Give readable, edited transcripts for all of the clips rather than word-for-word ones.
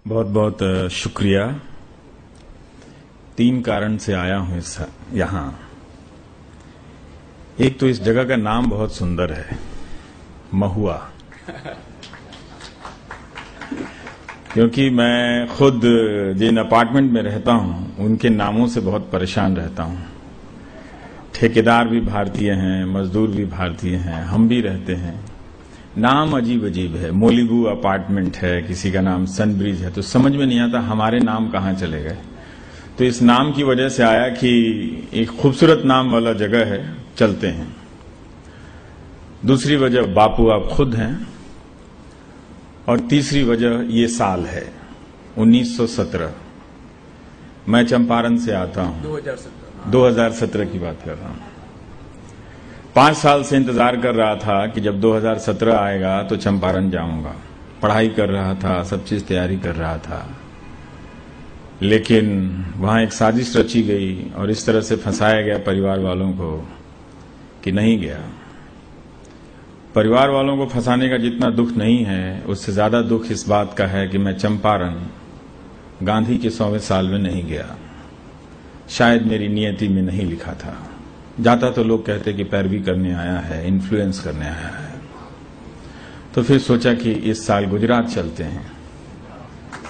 बहुत बहुत शुक्रिया। 3 कारण से आया हूं यहां। एक तो इस जगह का नाम बहुत सुंदर है, महुआ, क्योंकि मैं खुद जिन अपार्टमेंट में रहता हूं उनके नामों से बहुत परेशान रहता हूं। ठेकेदार भी भारतीय हैं, मजदूर भी भारतीय हैं, हम भी रहते हैं। नाम अजीब अजीब है। मोलिबू अपार्टमेंट है, किसी का नाम सनब्रिज है, तो समझ में नहीं आता हमारे नाम कहां चले गए। तो इस नाम की वजह से आया कि एक खूबसूरत नाम वाला जगह है, चलते हैं। दूसरी वजह बापू आप खुद हैं, और तीसरी वजह ये साल है 1917। मैं चंपारण से आता हूं, 2017 की बात कर रहा हूं। 5 साल से इंतजार कर रहा था कि जब 2017 आएगा तो चंपारण जाऊंगा। पढ़ाई कर रहा था, सब चीज तैयारी कर रहा था, लेकिन वहां एक साजिश रची गई और इस तरह से फंसाया गया परिवार वालों को कि नहीं गया। परिवार वालों को फंसाने का जितना दुख नहीं है, उससे ज्यादा दुख इस बात का है कि मैं चंपारण गांधी के 100वें साल में नहीं गया। शायद मेरी नियति में नहीं लिखा था। जाता तो लोग कहते कि पैरवी करने आया है, इन्फ्लुएंस करने आया है। तो फिर सोचा कि इस साल गुजरात चलते हैं,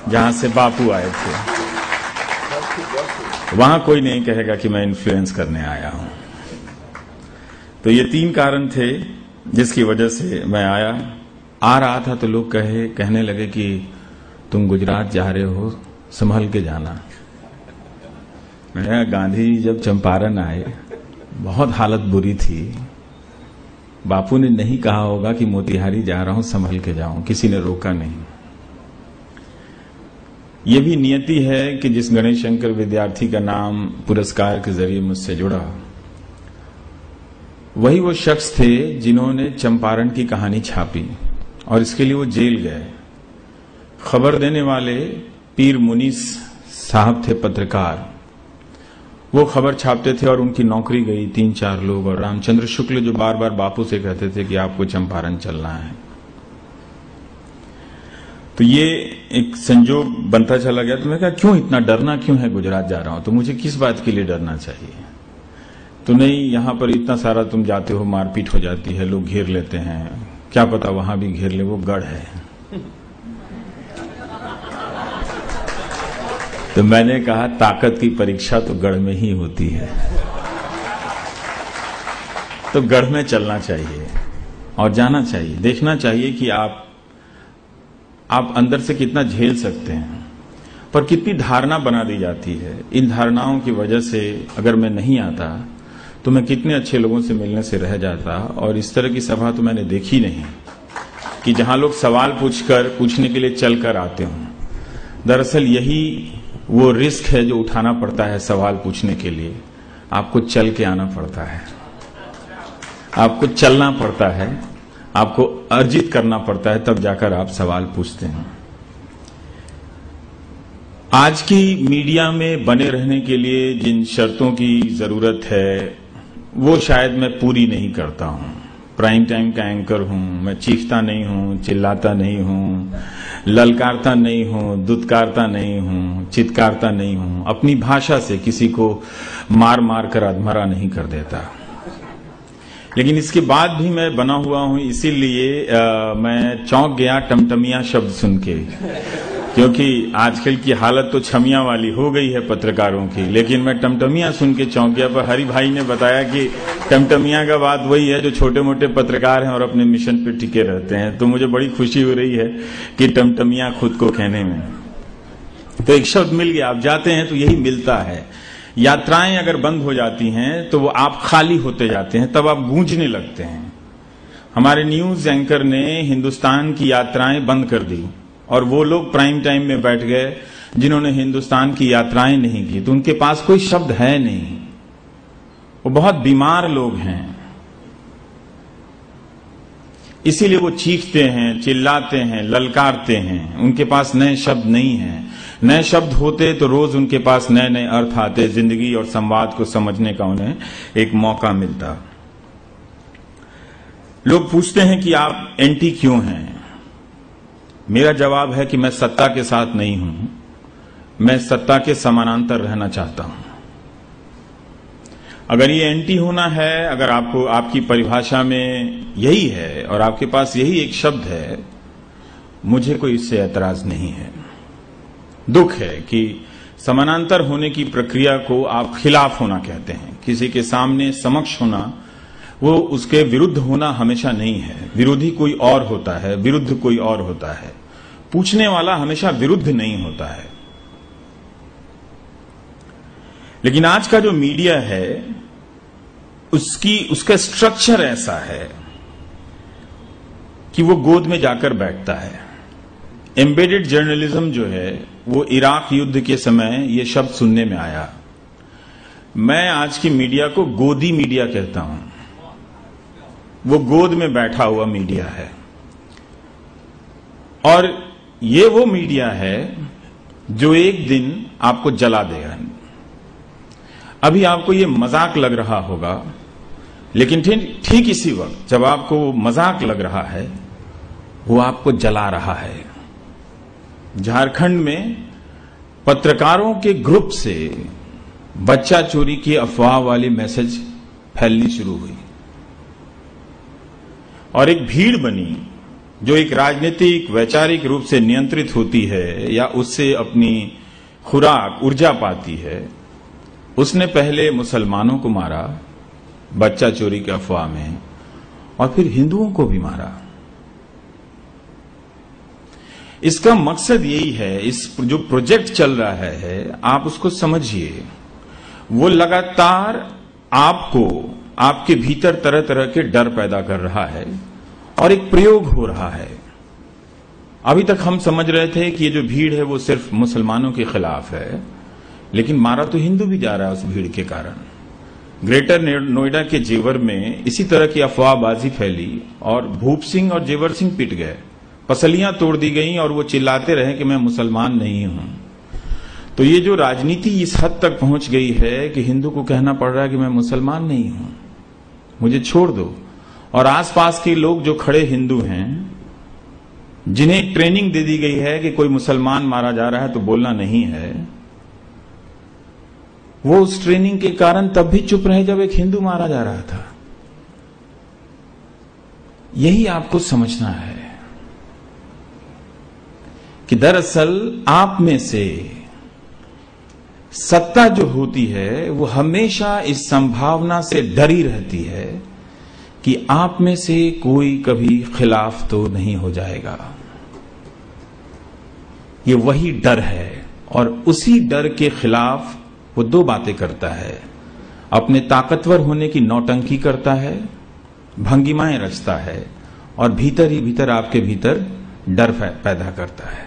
जहां से बापू आए थे। वहां कोई नहीं कहेगा कि मैं इन्फ्लुएंस करने आया हूं। तो ये 3 कारण थे जिसकी वजह से मैं आया। आ रहा था तो लोग कहने लगे कि तुम गुजरात जा रहे हो, संभल के जाना। मैं गांधी जब चंपारण आए बहुत हालत बुरी थी। बापू ने नहीं कहा होगा कि मोतिहारी जा रहा हूं, संभल के जाऊं, किसी ने रोका नहीं। यह भी नियति है कि जिस गणेश शंकर विद्यार्थी का नाम पुरस्कार के जरिए मुझसे जुड़ा, वही वो शख्स थे जिन्होंने चंपारण की कहानी छापी, और इसके लिए वो जेल गए। खबर देने वाले पीर मुनीस साहब थे, पत्रकार। वो खबर छापते थे और उनकी नौकरी गई 3-4 लोग, और रामचंद्र शुक्ल जो बार बार बापू से कहते थे कि आपको चंपारण चलना है। तो ये एक संजोग बनता चला गया। तो मैं कहा क्यों इतना डरना क्यों है, गुजरात जा रहा हूं तो मुझे किस बात के लिए डरना चाहिए। तो नहीं, यहां पर इतना सारा तुम जाते हो, मारपीट हो जाती है, लोग घेर लेते हैं, क्या पता वहां भी घेर ले, वो गढ़ है। तो मैंने कहा ताकत की परीक्षा तो गढ़ में ही होती है। तो गढ़ में चलना चाहिए और जाना चाहिए, देखना चाहिए कि आप अंदर से कितना झेल सकते हैं। पर कितनी धारणा बना दी जाती है। इन धारणाओं की वजह से अगर मैं नहीं आता तो मैं कितने अच्छे लोगों से मिलने से रह जाता। और इस तरह की सभा तो मैंने देखी नहीं कि जहां लोग सवाल पूछने के लिए चलकर आते हों। दरअसल यही वो रिस्क है जो उठाना पड़ता है सवाल पूछने के लिए। आपको चल के आना पड़ता है, आपको चलना पड़ता है, आपको अर्जित करना पड़ता है, तब जाकर आप सवाल पूछते हैं। आज की मीडिया में बने रहने के लिए जिन शर्तों की जरूरत है वो शायद मैं पूरी नहीं करता हूं। प्राइम टाइम का एंकर हूं, मैं चीखता नहीं हूं, चिल्लाता नहीं हूं, ललकारता नहीं हूं, दुत्कारता नहीं हूं, चित्कारता नहीं हूं। अपनी भाषा से किसी को मार मार कर अधमरा नहीं कर देता। लेकिन इसके बाद भी मैं बना हुआ हूं, इसीलिए मैं चौंक गया टमटमिया शब्द सुन के, क्योंकि आजकल की हालत तो छमिया वाली हो गई है पत्रकारों की। लेकिन मैं टमटमिया सुन के चौंक गया। पर हरि भाई ने बताया कि टमटमिया का बात वही है जो छोटे मोटे पत्रकार हैं और अपने मिशन पे टिके रहते हैं। तो मुझे बड़ी खुशी हो रही है कि टमटमिया खुद को कहने में। तो एक शब्द मिल गया। आप जाते हैं तो यही मिलता है। यात्राएं अगर बंद हो जाती हैं तो वो आप खाली होते जाते हैं, तब आप गूंजने लगते हैं। हमारे न्यूज एंकर ने हिंदुस्तान की यात्राएं बंद कर दी और वो लोग प्राइम टाइम में बैठ गए जिन्होंने हिंदुस्तान की यात्राएं नहीं की। तो उनके पास कोई शब्द है नहीं, वो बहुत बीमार लोग हैं। इसीलिए वो चीखते हैं, चिल्लाते हैं, ललकारते हैं। उनके पास नए शब्द नहीं हैं। नए शब्द होते तो रोज उनके पास नए नए अर्थ आते, जिंदगी और संवाद को समझने का उन्हें एक मौका मिलता। लोग पूछते हैं कि आप एंटी क्यों हैं। मेरा जवाब है कि मैं सत्ता के साथ नहीं हूं, मैं सत्ता के समानांतर रहना चाहता हूं। अगर ये एंटी होना है, अगर आपको आपकी परिभाषा में यही है और आपके पास यही एक शब्द है, मुझे कोई इससे ऐतराज नहीं है। दुख है कि समानांतर होने की प्रक्रिया को आप खिलाफ होना कहते हैं। किसी के सामने समक्ष होना, वो उसके विरुद्ध होना हमेशा नहीं है। विरोधी कोई और होता है, विरुद्ध कोई और होता है। पूछने वाला हमेशा विरुद्ध नहीं होता है। लेकिन आज का जो मीडिया है उसका स्ट्रक्चर ऐसा है कि वो गोद में जाकर बैठता है। एम्बेडेड जर्नलिज्म जो है वो इराक युद्ध के समय ये शब्द सुनने में आया। मैं आज की मीडिया को गोदी मीडिया कहता हूं। वो गोद में बैठा हुआ मीडिया है और ये वो मीडिया है जो एक दिन आपको जला देगा। अभी आपको ये मजाक लग रहा होगा, लेकिन ठीक इसी वक्त जब आपको मजाक लग रहा है, वो आपको जला रहा है। झारखंड में पत्रकारों के ग्रुप से बच्चा चोरी की अफवाह वाली मैसेज फैलनी शुरू हुई और एक भीड़ बनी जो एक राजनीतिक वैचारिक रूप से नियंत्रित होती है या उससे अपनी खुराक ऊर्जा पाती है। उसने पहले मुसलमानों को मारा बच्चा चोरी की अफवाह में और फिर हिंदुओं को भी मारा। इसका मकसद यही है, इस जो प्रोजेक्ट चल रहा है आप उसको समझिए। वो लगातार आपको आपके भीतर तरह तरह के डर पैदा कर रहा है और एक प्रयोग हो रहा है। अभी तक हम समझ रहे थे कि ये जो भीड़ है वो सिर्फ मुसलमानों के खिलाफ है, लेकिन मारा तो हिंदू भी जा रहा है उस भीड़ के कारण। ग्रेटर नोएडा के जेवर में इसी तरह की अफवाहबाजी फैली और भूप सिंह और जेवर सिंह पिट गए, पसलियां तोड़ दी गईं और वो चिल्लाते रहे कि मैं मुसलमान नहीं हूं। तो ये जो राजनीति इस हद तक पहुंच गई है कि हिंदू को कहना पड़ रहा है कि मैं मुसलमान नहीं हूं, मुझे छोड़ दो। और आसपास के लोग जो खड़े हिंदू हैं, जिन्हें ट्रेनिंग दे दी गई है कि कोई मुसलमान मारा जा रहा है तो बोलना नहीं है, वो उस ट्रेनिंग के कारण तब भी चुप रहे जब एक हिंदू मारा जा रहा था। यही आपको समझना है कि दरअसल आप में से सत्ता जो होती है वो हमेशा इस संभावना से डरी रहती है कि आप में से कोई कभी खिलाफ तो नहीं हो जाएगा। ये वही डर है और उसी डर के खिलाफ वो दो बातें करता है। अपने ताकतवर होने की नौटंकी करता है, भंगिमाएं रचता है और भीतर ही भीतर आपके भीतर डर पैदा करता है।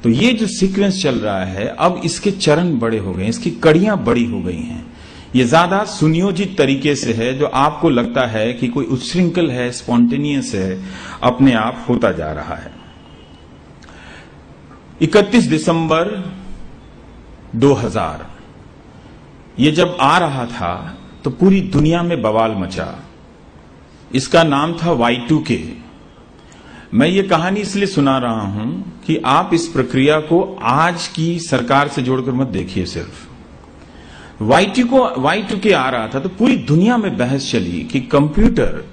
तो ये जो सीक्वेंस चल रहा है, अब इसके चरण बड़े हो गए, इसकी कड़ियां बड़ी हो गई हैं। ये ज्यादा सुनियोजित तरीके से है, जो आपको लगता है कि कोई उच्छृंखल है, स्पॉन्टेनियस है, अपने आप होता जा रहा है। 31 दिसंबर 2000 ये जब आ रहा था तो पूरी दुनिया में बवाल मचा। इसका नाम था Y2K। मैं ये कहानी इसलिए सुना रहा हूं कि आप इस प्रक्रिया को आज की सरकार से जोड़कर मत देखिए। सिर्फ Y2K आ रहा था तो पूरी दुनिया में बहस चली कि कंप्यूटर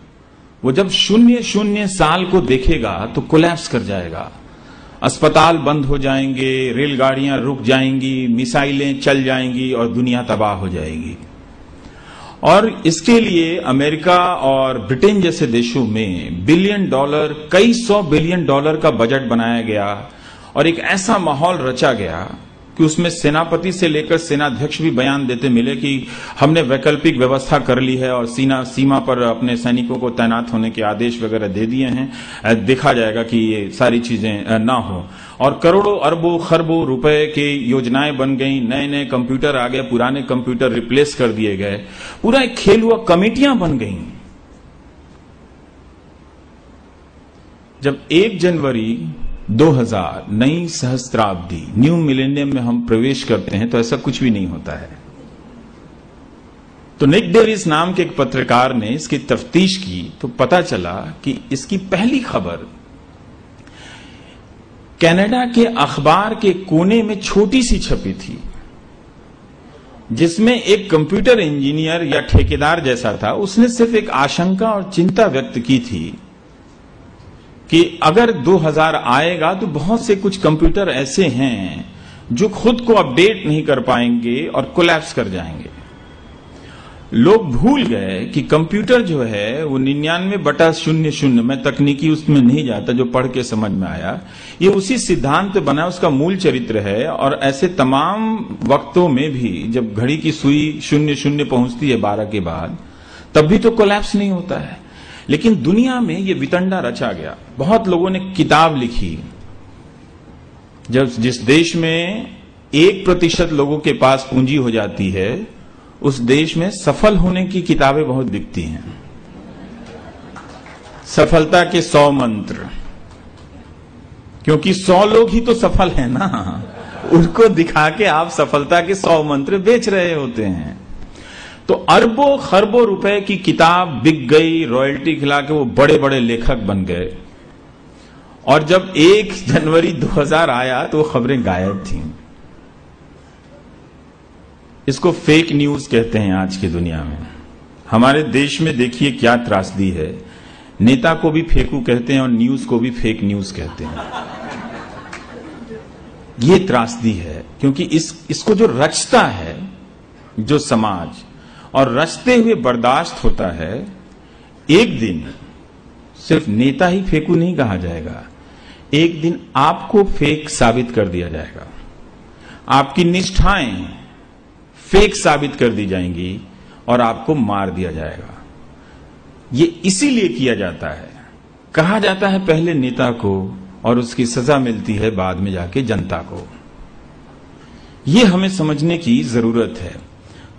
वो जब 0-0 साल को देखेगा तो कोलैप्स कर जाएगा, अस्पताल बंद हो जाएंगे, रेलगाड़ियां रुक जाएंगी, मिसाइलें चल जाएंगी और दुनिया तबाह हो जाएगी। और इसके लिए अमेरिका और ब्रिटेन जैसे देशों में $1 बिलियन, कई $100 बिलियन का बजट बनाया गया और एक ऐसा माहौल रचा गया कि उसमें सेनापति से लेकर सेनाध्यक्ष भी बयान देते मिले कि हमने वैकल्पिक व्यवस्था कर ली है और सीमा पर अपने सैनिकों को तैनात होने के आदेश वगैरह दे दिए हैं, देखा जाएगा कि ये सारी चीजें ना हो। और करोड़ों अरबों खरबों रुपए की योजनाएं बन गई, नए नए कंप्यूटर आ गए, पुराने कंप्यूटर रिप्लेस कर दिए गए, पूरा एक खेल हुआ, कमेटियां बन गई। जब 1 जनवरी 2000 नई सहस्त्राब्दी, न्यू मिलेनियम में हम प्रवेश करते हैं तो ऐसा कुछ भी नहीं होता है। तो निक डेविस नाम के एक पत्रकार ने इसकी तफ्तीश की तो पता चला कि इसकी पहली खबर कनाडा के अखबार के कोने में छोटी सी छपी थी, जिसमें एक कंप्यूटर इंजीनियर या ठेकेदार जैसा था, उसने सिर्फ एक आशंका और चिंता व्यक्त की थी कि अगर 2000 आएगा तो बहुत से कुछ कंप्यूटर ऐसे हैं जो खुद को अपडेट नहीं कर पाएंगे और कोलैप्स कर जाएंगे। लोग भूल गए कि कंप्यूटर जो है वो 99/00, मैं तकनीकी उसमें नहीं जाता, जो पढ़ के समझ में आया, ये उसी सिद्धांत बना, उसका मूल चरित्र है। और ऐसे तमाम वक्तों में भी जब घड़ी की सुई 00 पहुंचती है 12 के बाद, तब भी तो कोलैप्स नहीं होता है। लेकिन दुनिया में ये वितंडा रचा गया। बहुत लोगों ने किताब लिखी। जब जिस देश में 1% लोगों के पास पूंजी हो जाती है, उस देश में सफल होने की किताबें बहुत दिखती हैं। सफलता के 100 मंत्र, क्योंकि 100 लोग ही तो सफल हैं ना, उनको दिखा के आप सफलता के 100 मंत्र बेच रहे होते हैं। तो अरबों खरबों रुपए की किताब बिक गई, रॉयल्टी खिला के वो बड़े बड़े लेखक बन गए। और जब 1 जनवरी 2000 आया तो वो खबरें गायब थीं। इसको फेक न्यूज कहते हैं आज की दुनिया में। हमारे देश में देखिए क्या त्रासदी है। नेता को भी फेकू कहते हैं और न्यूज को भी फेक न्यूज कहते हैं। ये त्रासदी है, क्योंकि इसको जो रचता है जो समाज, और रचते हुए बर्दाश्त होता है, एक दिन सिर्फ नेता ही फेकू नहीं कहा जाएगा, एक दिन आपको फेक साबित कर दिया जाएगा। आपकी निष्ठाएं फेक साबित कर दी जाएंगी और आपको मार दिया जाएगा। ये इसीलिए किया जाता है। कहा जाता है पहले नेता को, और उसकी सजा मिलती है बाद में जाके जनता को। ये हमें समझने की जरूरत है।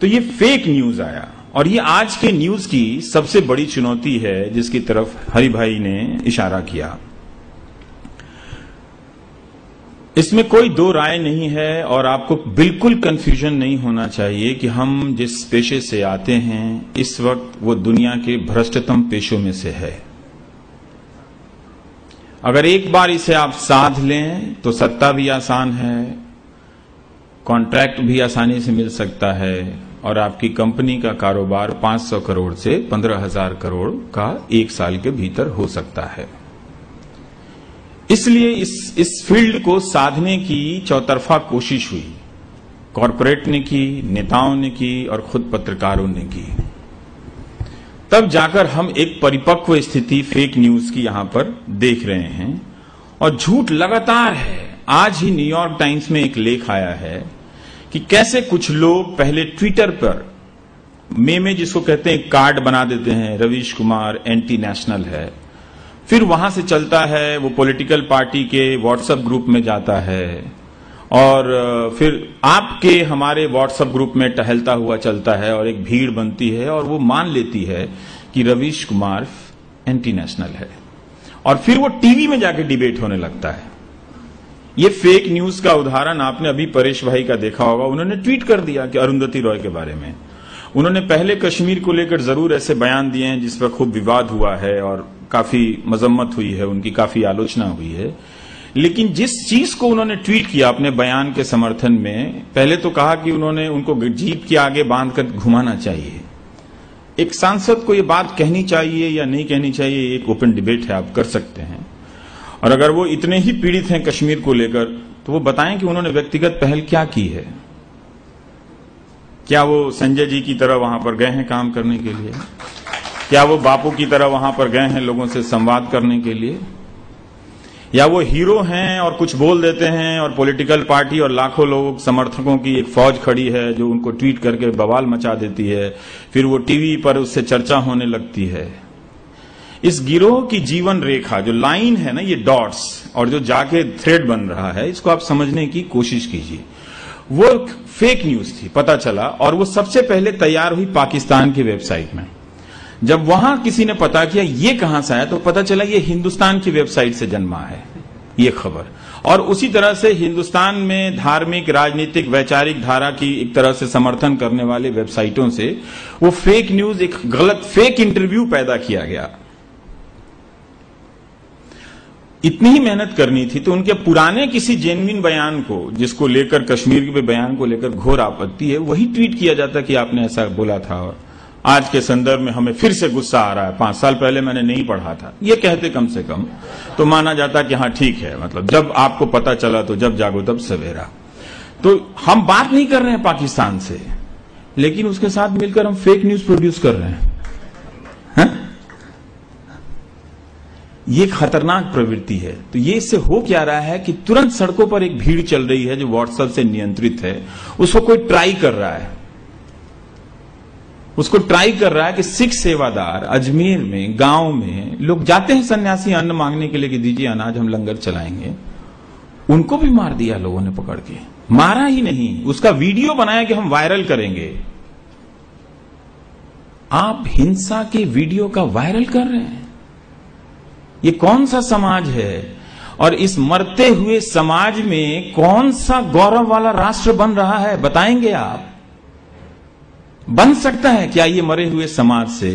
तो ये फेक न्यूज आया, और ये आज के न्यूज की सबसे बड़ी चुनौती है, जिसकी तरफ हरि भाई ने इशारा किया। इसमें कोई दो राय नहीं है, और आपको बिल्कुल कंफ्यूजन नहीं होना चाहिए कि हम जिस पेशे से आते हैं इस वक्त वो दुनिया के भ्रष्टतम पेशों में से है। अगर एक बार इसे आप साध लें तो सत्ता भी आसान है, कॉन्ट्रैक्ट भी आसानी से मिल सकता है, और आपकी कंपनी का कारोबार 500 करोड़ से 15,000 करोड़ का 1 साल के भीतर हो सकता है। इसलिए इस फील्ड को साधने की चौतरफा कोशिश हुई। कॉरपोरेट ने की, नेताओं ने की, और खुद पत्रकारों ने की। तब जाकर हम एक परिपक्व स्थिति फेक न्यूज की यहां पर देख रहे हैं। और झूठ लगातार है। आज ही न्यूयॉर्क टाइम्स में एक लेख आया है कि कैसे कुछ लोग पहले ट्विटर पर में जिसको कहते हैं कार्ड बना देते हैं, रवीश कुमार एंटी नेशनल है, फिर वहां से चलता है वो पॉलिटिकल पार्टी के व्हाट्सएप ग्रुप में जाता है, और फिर आपके हमारे व्हाट्सएप ग्रुप में टहलता हुआ चलता है, और एक भीड़ बनती है और वो मान लेती है कि रवीश कुमार एंटी नेशनल है, और फिर वो टीवी में जाके डिबेट होने लगता है। ये फेक न्यूज का उदाहरण आपने अभी परेश भाई का देखा होगा। उन्होंने ट्वीट कर दिया कि अरुंधति रॉय के बारे में। उन्होंने पहले कश्मीर को लेकर जरूर ऐसे बयान दिए हैं जिस पर खूब विवाद हुआ है और काफी मजम्मत हुई है, उनकी काफी आलोचना हुई है। लेकिन जिस चीज को उन्होंने ट्वीट किया अपने बयान के समर्थन में, पहले तो कहा कि उन्होंने उनको जीप के आगे बांधकर घुमाना चाहिए। एक सांसद को ये बात कहनी चाहिए या नहीं कहनी चाहिए, एक ओपन डिबेट है, आप कर सकते हैं। और अगर वो इतने ही पीड़ित हैं कश्मीर को लेकर, तो वो बताएं कि उन्होंने व्यक्तिगत पहल क्या की है। क्या वो संजय जी की तरह वहां पर गए हैं काम करने के लिए? क्या वो बापू की तरह वहां पर गए हैं लोगों से संवाद करने के लिए? या वो हीरो हैं और कुछ बोल देते हैं और पॉलिटिकल पार्टी और लाखों लोग समर्थकों की एक फौज खड़ी है जो उनको ट्वीट करके बवाल मचा देती है, फिर वो टीवी पर उससे चर्चा होने लगती है। इस गिरोह की जीवन रेखा जो लाइन है ना, ये डॉट्स, और जो जाके थ्रेड बन रहा है, इसको आप समझने की कोशिश कीजिए। वो फेक न्यूज थी, पता चला, और वो सबसे पहले तैयार हुई पाकिस्तान की वेबसाइट में। जब वहां किसी ने पता किया ये कहां से आया, तो पता चला ये हिंदुस्तान की वेबसाइट से जन्मा है ये खबर। और उसी तरह से हिंदुस्तान में धार्मिक, राजनीतिक, वैचारिक धारा की एक तरह से समर्थन करने वाले वेबसाइटों से वो फेक न्यूज, एक गलत फेक इंटरव्यू पैदा किया गया। इतनी ही मेहनत करनी थी तो उनके पुराने किसी जेन्युइन बयान को, जिसको लेकर कश्मीर के बयान को लेकर घोर आपत्ति है, वही ट्वीट किया जाता कि आपने ऐसा बोला था और आज के संदर्भ में हमें फिर से गुस्सा आ रहा है, 5 साल पहले मैंने नहीं पढ़ा था, ये कहते कम से कम तो माना जाता कि हाँ ठीक है, मतलब जब आपको पता चला तो जब जागो तब सवेरा। तो हम बात नहीं कर रहे हैं पाकिस्तान से, लेकिन उसके साथ मिलकर हम फेक न्यूज प्रोड्यूस कर रहे हैं। ये खतरनाक प्रवृत्ति है। तो ये इससे हो क्या रहा है कि तुरंत सड़कों पर एक भीड़ चल रही है जो व्हाट्सएप से नियंत्रित है, उसको कोई ट्राई कर रहा है, उसको ट्राई कर रहा है कि सिख सेवादार अजमेर में, गांव में लोग जाते हैं सन्यासी अन्न मांगने के लिए कि दीजिए अनाज, हम लंगर चलाएंगे, उनको भी मार दिया लोगों ने पकड़ के। मारा ही नहीं, उसका वीडियो बनाया कि हम वायरल करेंगे। आप हिंसा के वीडियो का वायरल कर रहे हैं, ये कौन सा समाज है? और इस मरते हुए समाज में कौन सा गौरव वाला राष्ट्र बन रहा है, बताएंगे आप? बन सकता है क्या ये मरे हुए समाज से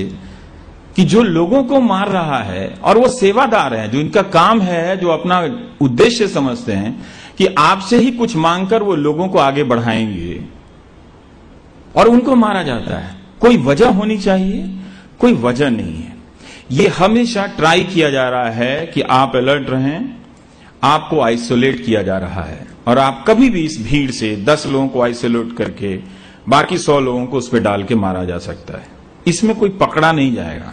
कि जो लोगों को मार रहा है और वो सेवादार है, जो इनका काम है, जो अपना उद्देश्य समझते हैं कि आपसे ही कुछ मांगकर वो लोगों को आगे बढ़ाएंगे, और उनको मारा जाता है? कोई वजह होनी चाहिए, कोई वजह नहीं है। ये हमेशा ट्राई किया जा रहा है कि आप अलर्ट रहें, आपको आइसोलेट किया जा रहा है, और आप कभी भी इस भीड़ से 10 लोगों को आइसोलेट करके बाकी 100 लोगों को उस पर डाल के मारा जा सकता है। इसमें कोई पकड़ा नहीं जाएगा।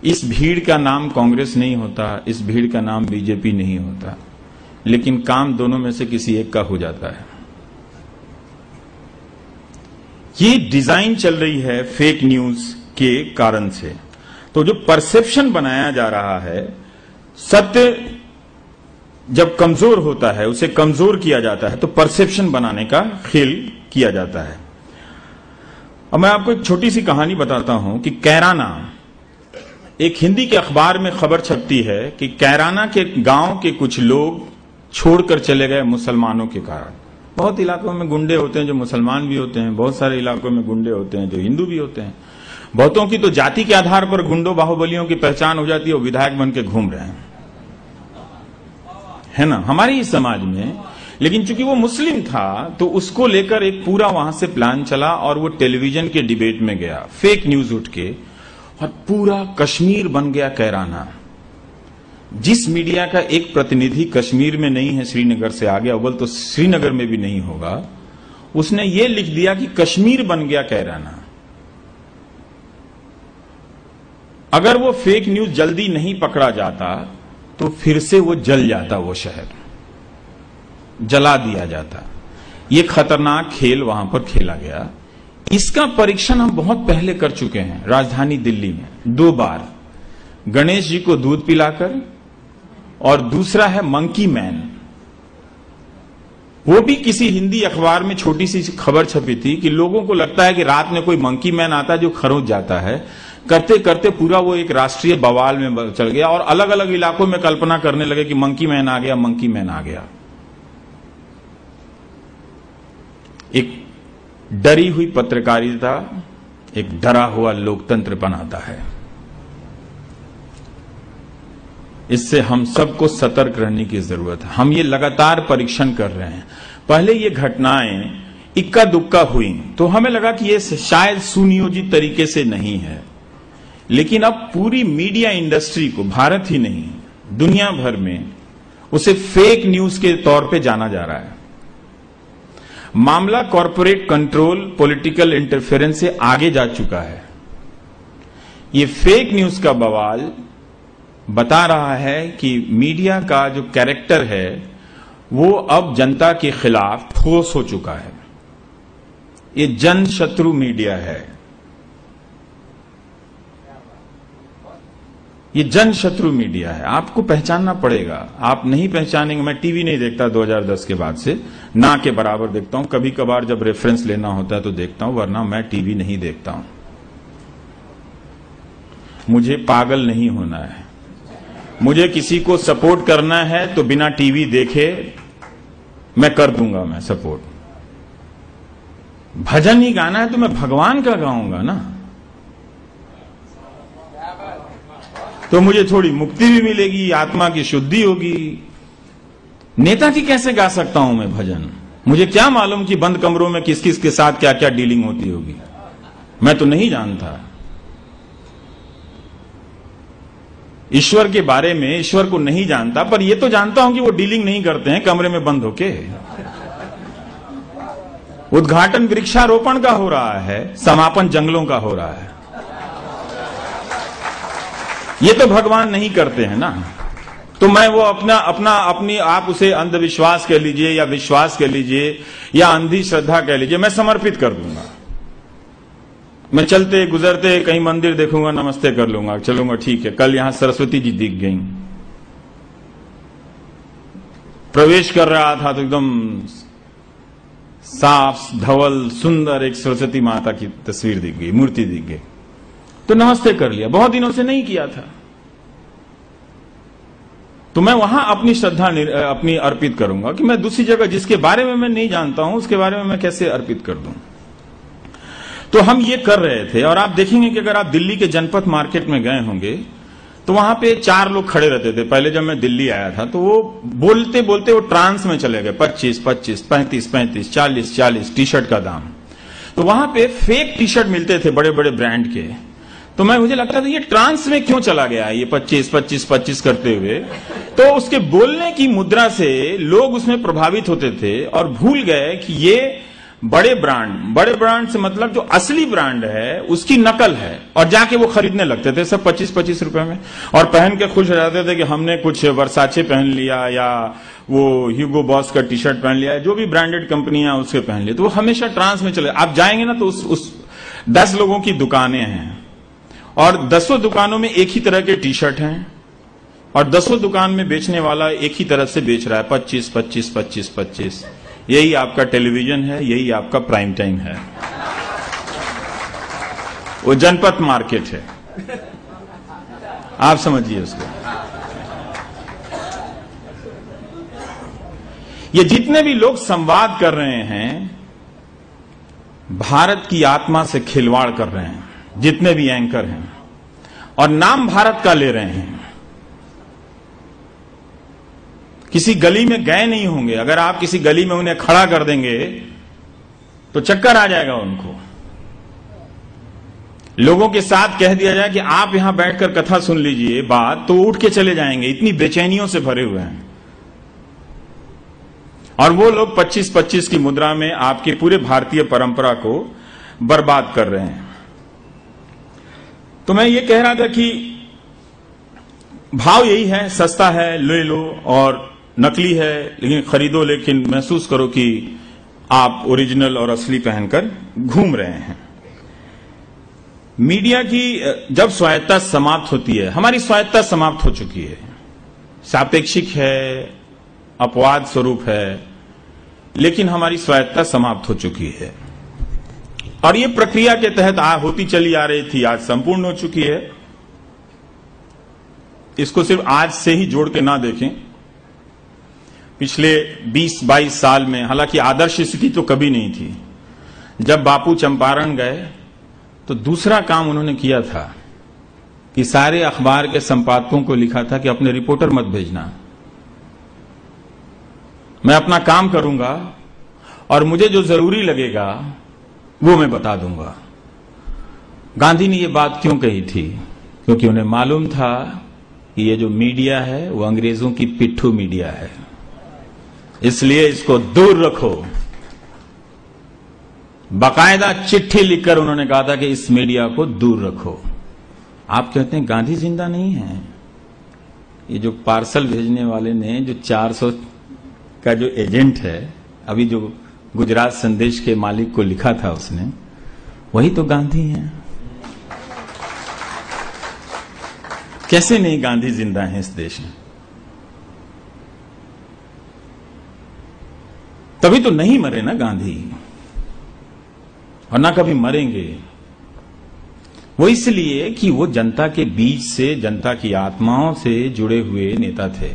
इस भीड़ का नाम कांग्रेस नहीं होता, इस भीड़ का नाम बीजेपी नहीं होता, लेकिन काम दोनों में से किसी एक का हो जाता है। ये डिजाइन चल रही है फेक न्यूज के कारण से। तो जो परसेप्शन बनाया जा रहा है, सत्य जब कमजोर होता है उसे कमजोर किया जाता है, तो परसेप्शन बनाने का खेल किया जाता है। अब मैं आपको एक छोटी सी कहानी बताता हूं कि कैराना, एक हिंदी के अखबार में खबर छपती है कि कैराना के गांव के कुछ लोग छोड़कर चले गए मुसलमानों के कारण। बहुत इलाकों में गुंडे होते हैं जो मुसलमान भी होते हैं, बहुत सारे इलाकों में गुंडे होते हैं जो हिंदू भी होते हैं। बहुतों की तो जाति के आधार पर गुंडों बाहुबलियों की पहचान हो जाती है, वो विधायक बन के घूम रहे हैं, है ना, हमारे ही समाज में। लेकिन चूंकि वो मुस्लिम था तो उसको लेकर एक पूरा वहां से प्लान चला और वो टेलीविजन के डिबेट में गया, फेक न्यूज उठ के, और पूरा कश्मीर बन गया कैराना। जिस मीडिया का एक प्रतिनिधि कश्मीर में नहीं है, श्रीनगर से आ गया, अव्वल तो श्रीनगर में भी नहीं होगा, उसने ये लिख दिया कि कश्मीर बन गया कैराना। अगर वो फेक न्यूज जल्दी नहीं पकड़ा जाता तो फिर से वो जल जाता, वो शहर जला दिया जाता। ये खतरनाक खेल वहां पर खेला गया। इसका परीक्षण हम बहुत पहले कर चुके हैं राजधानी दिल्ली में 2 बार, गणेश जी को दूध पिलाकर, और दूसरा है मंकी मैन। वो भी किसी हिंदी अखबार में छोटी सी खबर छपी थी कि लोगों को लगता है कि रात में कोई मंकी मैन आता है जो खरोच जाता है। करते करते पूरा वो एक राष्ट्रीय बवाल में चल गया और अलग अलग इलाकों में कल्पना करने लगे कि मंकी मैन आ गया, मंकी मैन आ गया। एक डरी हुई पत्रकारिता एक डरा हुआ लोकतंत्र बनाता है। इससे हम सबको सतर्क रहने की जरूरत है। हम ये लगातार परीक्षण कर रहे हैं। पहले ये घटनाएं इक्का दुक्का हुई तो हमें लगा कि ये शायद सुनियोजित तरीके से नहीं है, लेकिन अब पूरी मीडिया इंडस्ट्री को, भारत ही नहीं दुनिया भर में, उसे फेक न्यूज के तौर पे जाना जा रहा है। मामला कॉरपोरेट कंट्रोल, पॉलिटिकल इंटरफेरेंस से आगे जा चुका है। ये फेक न्यूज का बवाल बता रहा है कि मीडिया का जो कैरेक्टर है वो अब जनता के खिलाफ ठोस हो चुका है। ये जन शत्रु मीडिया है, ये जन शत्रु मीडिया है। आपको पहचानना पड़ेगा। आप नहीं पहचानेंगे। मैं टीवी नहीं देखता 2010 के बाद से, ना के बराबर देखता हूं। कभी कभार जब रेफरेंस लेना होता है तो देखता हूं, वरना मैं टीवी नहीं देखता हूं। मुझे पागल नहीं होना है। मुझे किसी को सपोर्ट करना है तो बिना टीवी देखे मैं कर दूंगा, मैं सपोर्ट। भजन ही गाना है तो मैं भगवान का गाऊंगा ना। तो मुझे थोड़ी मुक्ति भी मिलेगी, आत्मा की शुद्धि होगी। नेता की कैसे गा सकता हूं मैं भजन? मुझे क्या मालूम कि बंद कमरों में किस किस के साथ क्या क्या डीलिंग होती होगी, मैं तो नहीं जानता। ईश्वर के बारे में, ईश्वर को नहीं जानता, पर यह तो जानता हूं कि वो डीलिंग नहीं करते हैं कमरे में बंद होके। उद्घाटन वृक्षारोपण का हो रहा है, समापन जंगलों का हो रहा है। ये तो भगवान नहीं करते हैं ना। तो मैं वो अपनी आप उसे अंधविश्वास कह लीजिए या विश्वास कह लीजिए या अंधी श्रद्धा कह लीजिए, मैं समर्पित कर दूंगा। मैं चलते गुजरते कहीं मंदिर देखूंगा, नमस्ते कर लूंगा, चलूंगा, ठीक है। कल यहां सरस्वती जी दिख गई, प्रवेश कर रहा था तो एकदम साफ धवल सुंदर एक सरस्वती माता की तस्वीर दिख गई, मूर्ति दिख गई, तो नमस्ते कर लिया। बहुत दिनों से नहीं किया था, तो मैं वहां अपनी श्रद्धा अपनी अर्पित करूंगा कि मैं दूसरी जगह जिसके बारे में मैं नहीं जानता हूं उसके बारे में मैं कैसे अर्पित कर दूं। तो हम ये कर रहे थे। और आप देखेंगे कि अगर आप दिल्ली के जनपथ मार्केट में गए होंगे तो वहां पे 4 लोग खड़े रहते थे। पहले जब मैं दिल्ली आया था तो वो बोलते बोलते वो ट्रांस में चले गए। 25 25, 35 35, 40 40 टी शर्ट का दाम। तो वहां पे फेक टी शर्ट मिलते थे बड़े बड़े ब्रांड के। तो मुझे लगता था ये ट्रांस में क्यों चला गया ये 25 25 25 करते हुए। तो उसके बोलने की मुद्रा से लोग उसमें प्रभावित होते थे और भूल गए कि ये बड़े ब्रांड से मतलब जो असली ब्रांड है उसकी नकल है, और जाके वो खरीदने लगते थे सब 25 25 रुपए में, और पहन के खुश हो जाते थे कि हमने कुछ वर्साचे पहन लिया या वो ह्यूगो बॉस का टी शर्ट पहन लिया, जो भी ब्रांडेड कंपनियां उसके पहन लिया। तो वो हमेशा ट्रांस में चले। आप जाएंगे ना तो उस 10 लोगों की दुकानें हैं और 10 दुकानों में एक ही तरह के टी शर्ट हैं और 10 दुकान में बेचने वाला एक ही तरह से बेच रहा है 25 25 25 25। यही आपका टेलीविजन है, यही आपका प्राइम टाइम है, वो जनपथ मार्केट है। आप समझिए उसको। ये जितने भी लोग संवाद कर रहे हैं भारत की आत्मा से खिलवाड़ कर रहे हैं, जितने भी एंकर हैं, और नाम भारत का ले रहे हैं। किसी गली में गए नहीं होंगे, अगर आप किसी गली में उन्हें खड़ा कर देंगे तो चक्कर आ जाएगा उनको। लोगों के साथ कह दिया जाए कि आप यहां बैठकर कथा सुन लीजिए बात, तो उठ के चले जाएंगे, इतनी बेचैनियों से भरे हुए हैं। और वो लोग 25 25 की मुद्रा में आपके पूरे भारतीय परंपरा को बर्बाद कर रहे हैं। तो मैं ये कह रहा था कि भाव यही है, सस्ता है ले लो, और नकली है लेकिन खरीदो, लेकिन महसूस करो कि आप ओरिजिनल और असली पहनकर घूम रहे हैं। मीडिया की जब स्वायत्ता समाप्त होती है, हमारी स्वायत्ता समाप्त हो चुकी है, सापेक्षिक है, अपवाद स्वरूप है, लेकिन हमारी स्वायत्ता समाप्त हो चुकी है। और ये प्रक्रिया के तहत होती चली आ रही थी, आज संपूर्ण हो चुकी है। इसको सिर्फ आज से ही जोड़ के ना देखें, पिछले 20-22 साल में, हालांकि आदर्श स्थिति तो कभी नहीं थी। जब बापू चंपारण गए तो दूसरा काम उन्होंने किया था कि सारे अखबार के संपादकों को लिखा था कि अपने रिपोर्टर मत भेजना, मैं अपना काम करूंगा और मुझे जो जरूरी लगेगा वो मैं बता दूंगा। गांधी ने ये बात क्यों कही थी? क्योंकि उन्हें मालूम था कि ये जो मीडिया है वो अंग्रेजों की पिट्ठू मीडिया है, इसलिए इसको दूर रखो। बाकायदा चिट्ठी लिखकर उन्होंने कहा था कि इस मीडिया को दूर रखो। आप कहते हैं गांधी जिंदा नहीं है। ये जो पार्सल भेजने वाले ने, जो 400 का जो एजेंट है, अभी जो गुजरात संदेश के मालिक को लिखा था उसने, वही तो गांधी हैं। कैसे नहीं गांधी जिंदा है इस देश में? तभी तो नहीं मरे ना गांधी, और ना कभी मरेंगे। वो इसलिए कि वो जनता के बीच से, जनता की आत्माओं से जुड़े हुए नेता थे,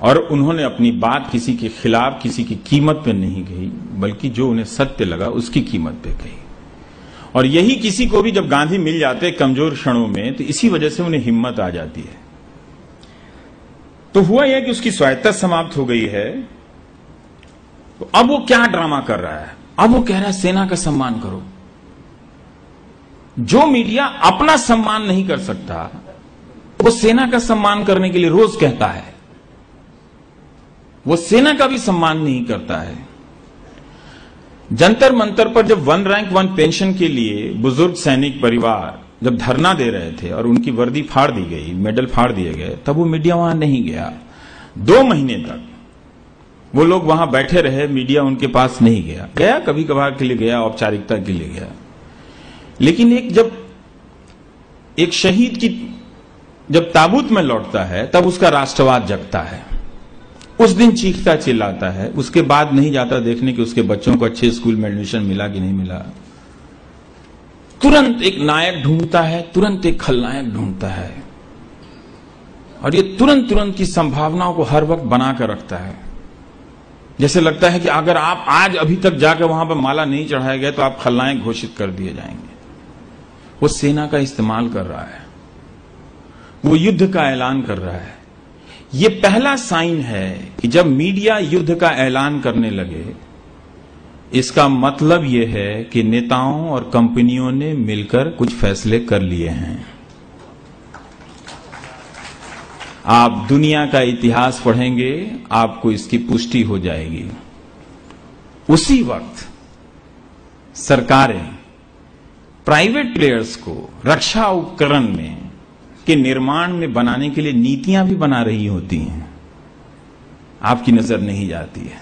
और उन्होंने अपनी बात किसी के खिलाफ, किसी की कीमत पे नहीं कही, बल्कि जो उन्हें सत्य लगा उसकी कीमत पे कही। और यही किसी को भी जब गांधी मिल जाते कमजोर क्षणों में, तो इसी वजह से उन्हें हिम्मत आ जाती है। तो हुआ यह कि उसकी स्वायत्तता समाप्त हो गई है। तो अब वो क्या ड्रामा कर रहा है? अब वो कह रहा है सेना का सम्मान करो। जो मीडिया अपना सम्मान नहीं कर सकता, वो सेना का सम्मान करने के लिए रोज कहता है। वो सेना का भी सम्मान नहीं करता है। जंतर मंतर पर जब 1 रैंक 1 पेंशन के लिए बुजुर्ग सैनिक परिवार जब धरना दे रहे थे और उनकी वर्दी फाड़ दी गई, मेडल फाड़ दिए गए, तब वो मीडिया वहां नहीं गया। 2 महीने तक वो लोग वहां बैठे रहे, मीडिया उनके पास नहीं गया। गया कभी कभार के लिए गया, औपचारिकता के लिए गया। लेकिन जब एक शहीद की जब ताबूत में लौटता है, तब उसका राष्ट्रवाद जगता है। उस दिन चीखता चिल्लाता है, उसके बाद नहीं जाता देखने कि उसके बच्चों को अच्छे स्कूल में एडमिशन मिला कि नहीं मिला। तुरंत एक नायक ढूंढता है, तुरंत एक खलनायक ढूंढता है, और ये तुरंत की संभावनाओं को हर वक्त बनाकर रखता है। जैसे लगता है कि अगर आप आज अभी तक जाकर वहां पर माला नहीं चढ़ाए गए तो आप खलनायक घोषित कर दिए जाएंगे। वो सेना का इस्तेमाल कर रहा है, वो युद्ध का ऐलान कर रहा है। ये पहला साइन है कि जब मीडिया युद्ध का ऐलान करने लगे, इसका मतलब यह है कि नेताओं और कंपनियों ने मिलकर कुछ फैसले कर लिए हैं। आप दुनिया का इतिहास पढ़ेंगे, आपको इसकी पुष्टि हो जाएगी। उसी वक्त सरकारें प्राइवेट प्लेयर्स को रक्षा उपकरण में के निर्माण में बनाने के लिए नीतियां भी बना रही होती हैं, आपकी नजर नहीं जाती है।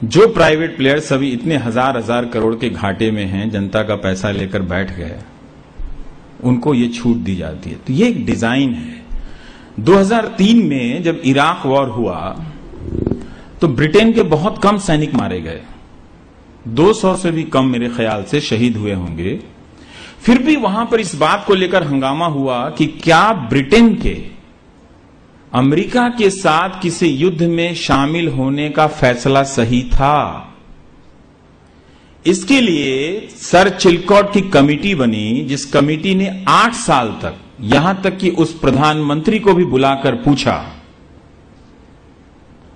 जो प्राइवेट प्लेयर्स अभी इतने हजार करोड़ के घाटे में हैं, जनता का पैसा लेकर बैठ गए, उनको ये छूट दी जाती है। तो ये एक डिजाइन है। 2003 में जब इराक वॉर हुआ तो ब्रिटेन के बहुत कम सैनिक मारे गए, 200 से भी कम मेरे ख्याल से शहीद हुए होंगे। फिर भी वहां पर इस बात को लेकर हंगामा हुआ कि क्या ब्रिटेन के अमेरिका के साथ किसी युद्ध में शामिल होने का फैसला सही था। इसके लिए सर चिलकॉट की कमेटी बनी, जिस कमेटी ने 8 साल तक, यहां तक कि उस प्रधानमंत्री को भी बुलाकर पूछा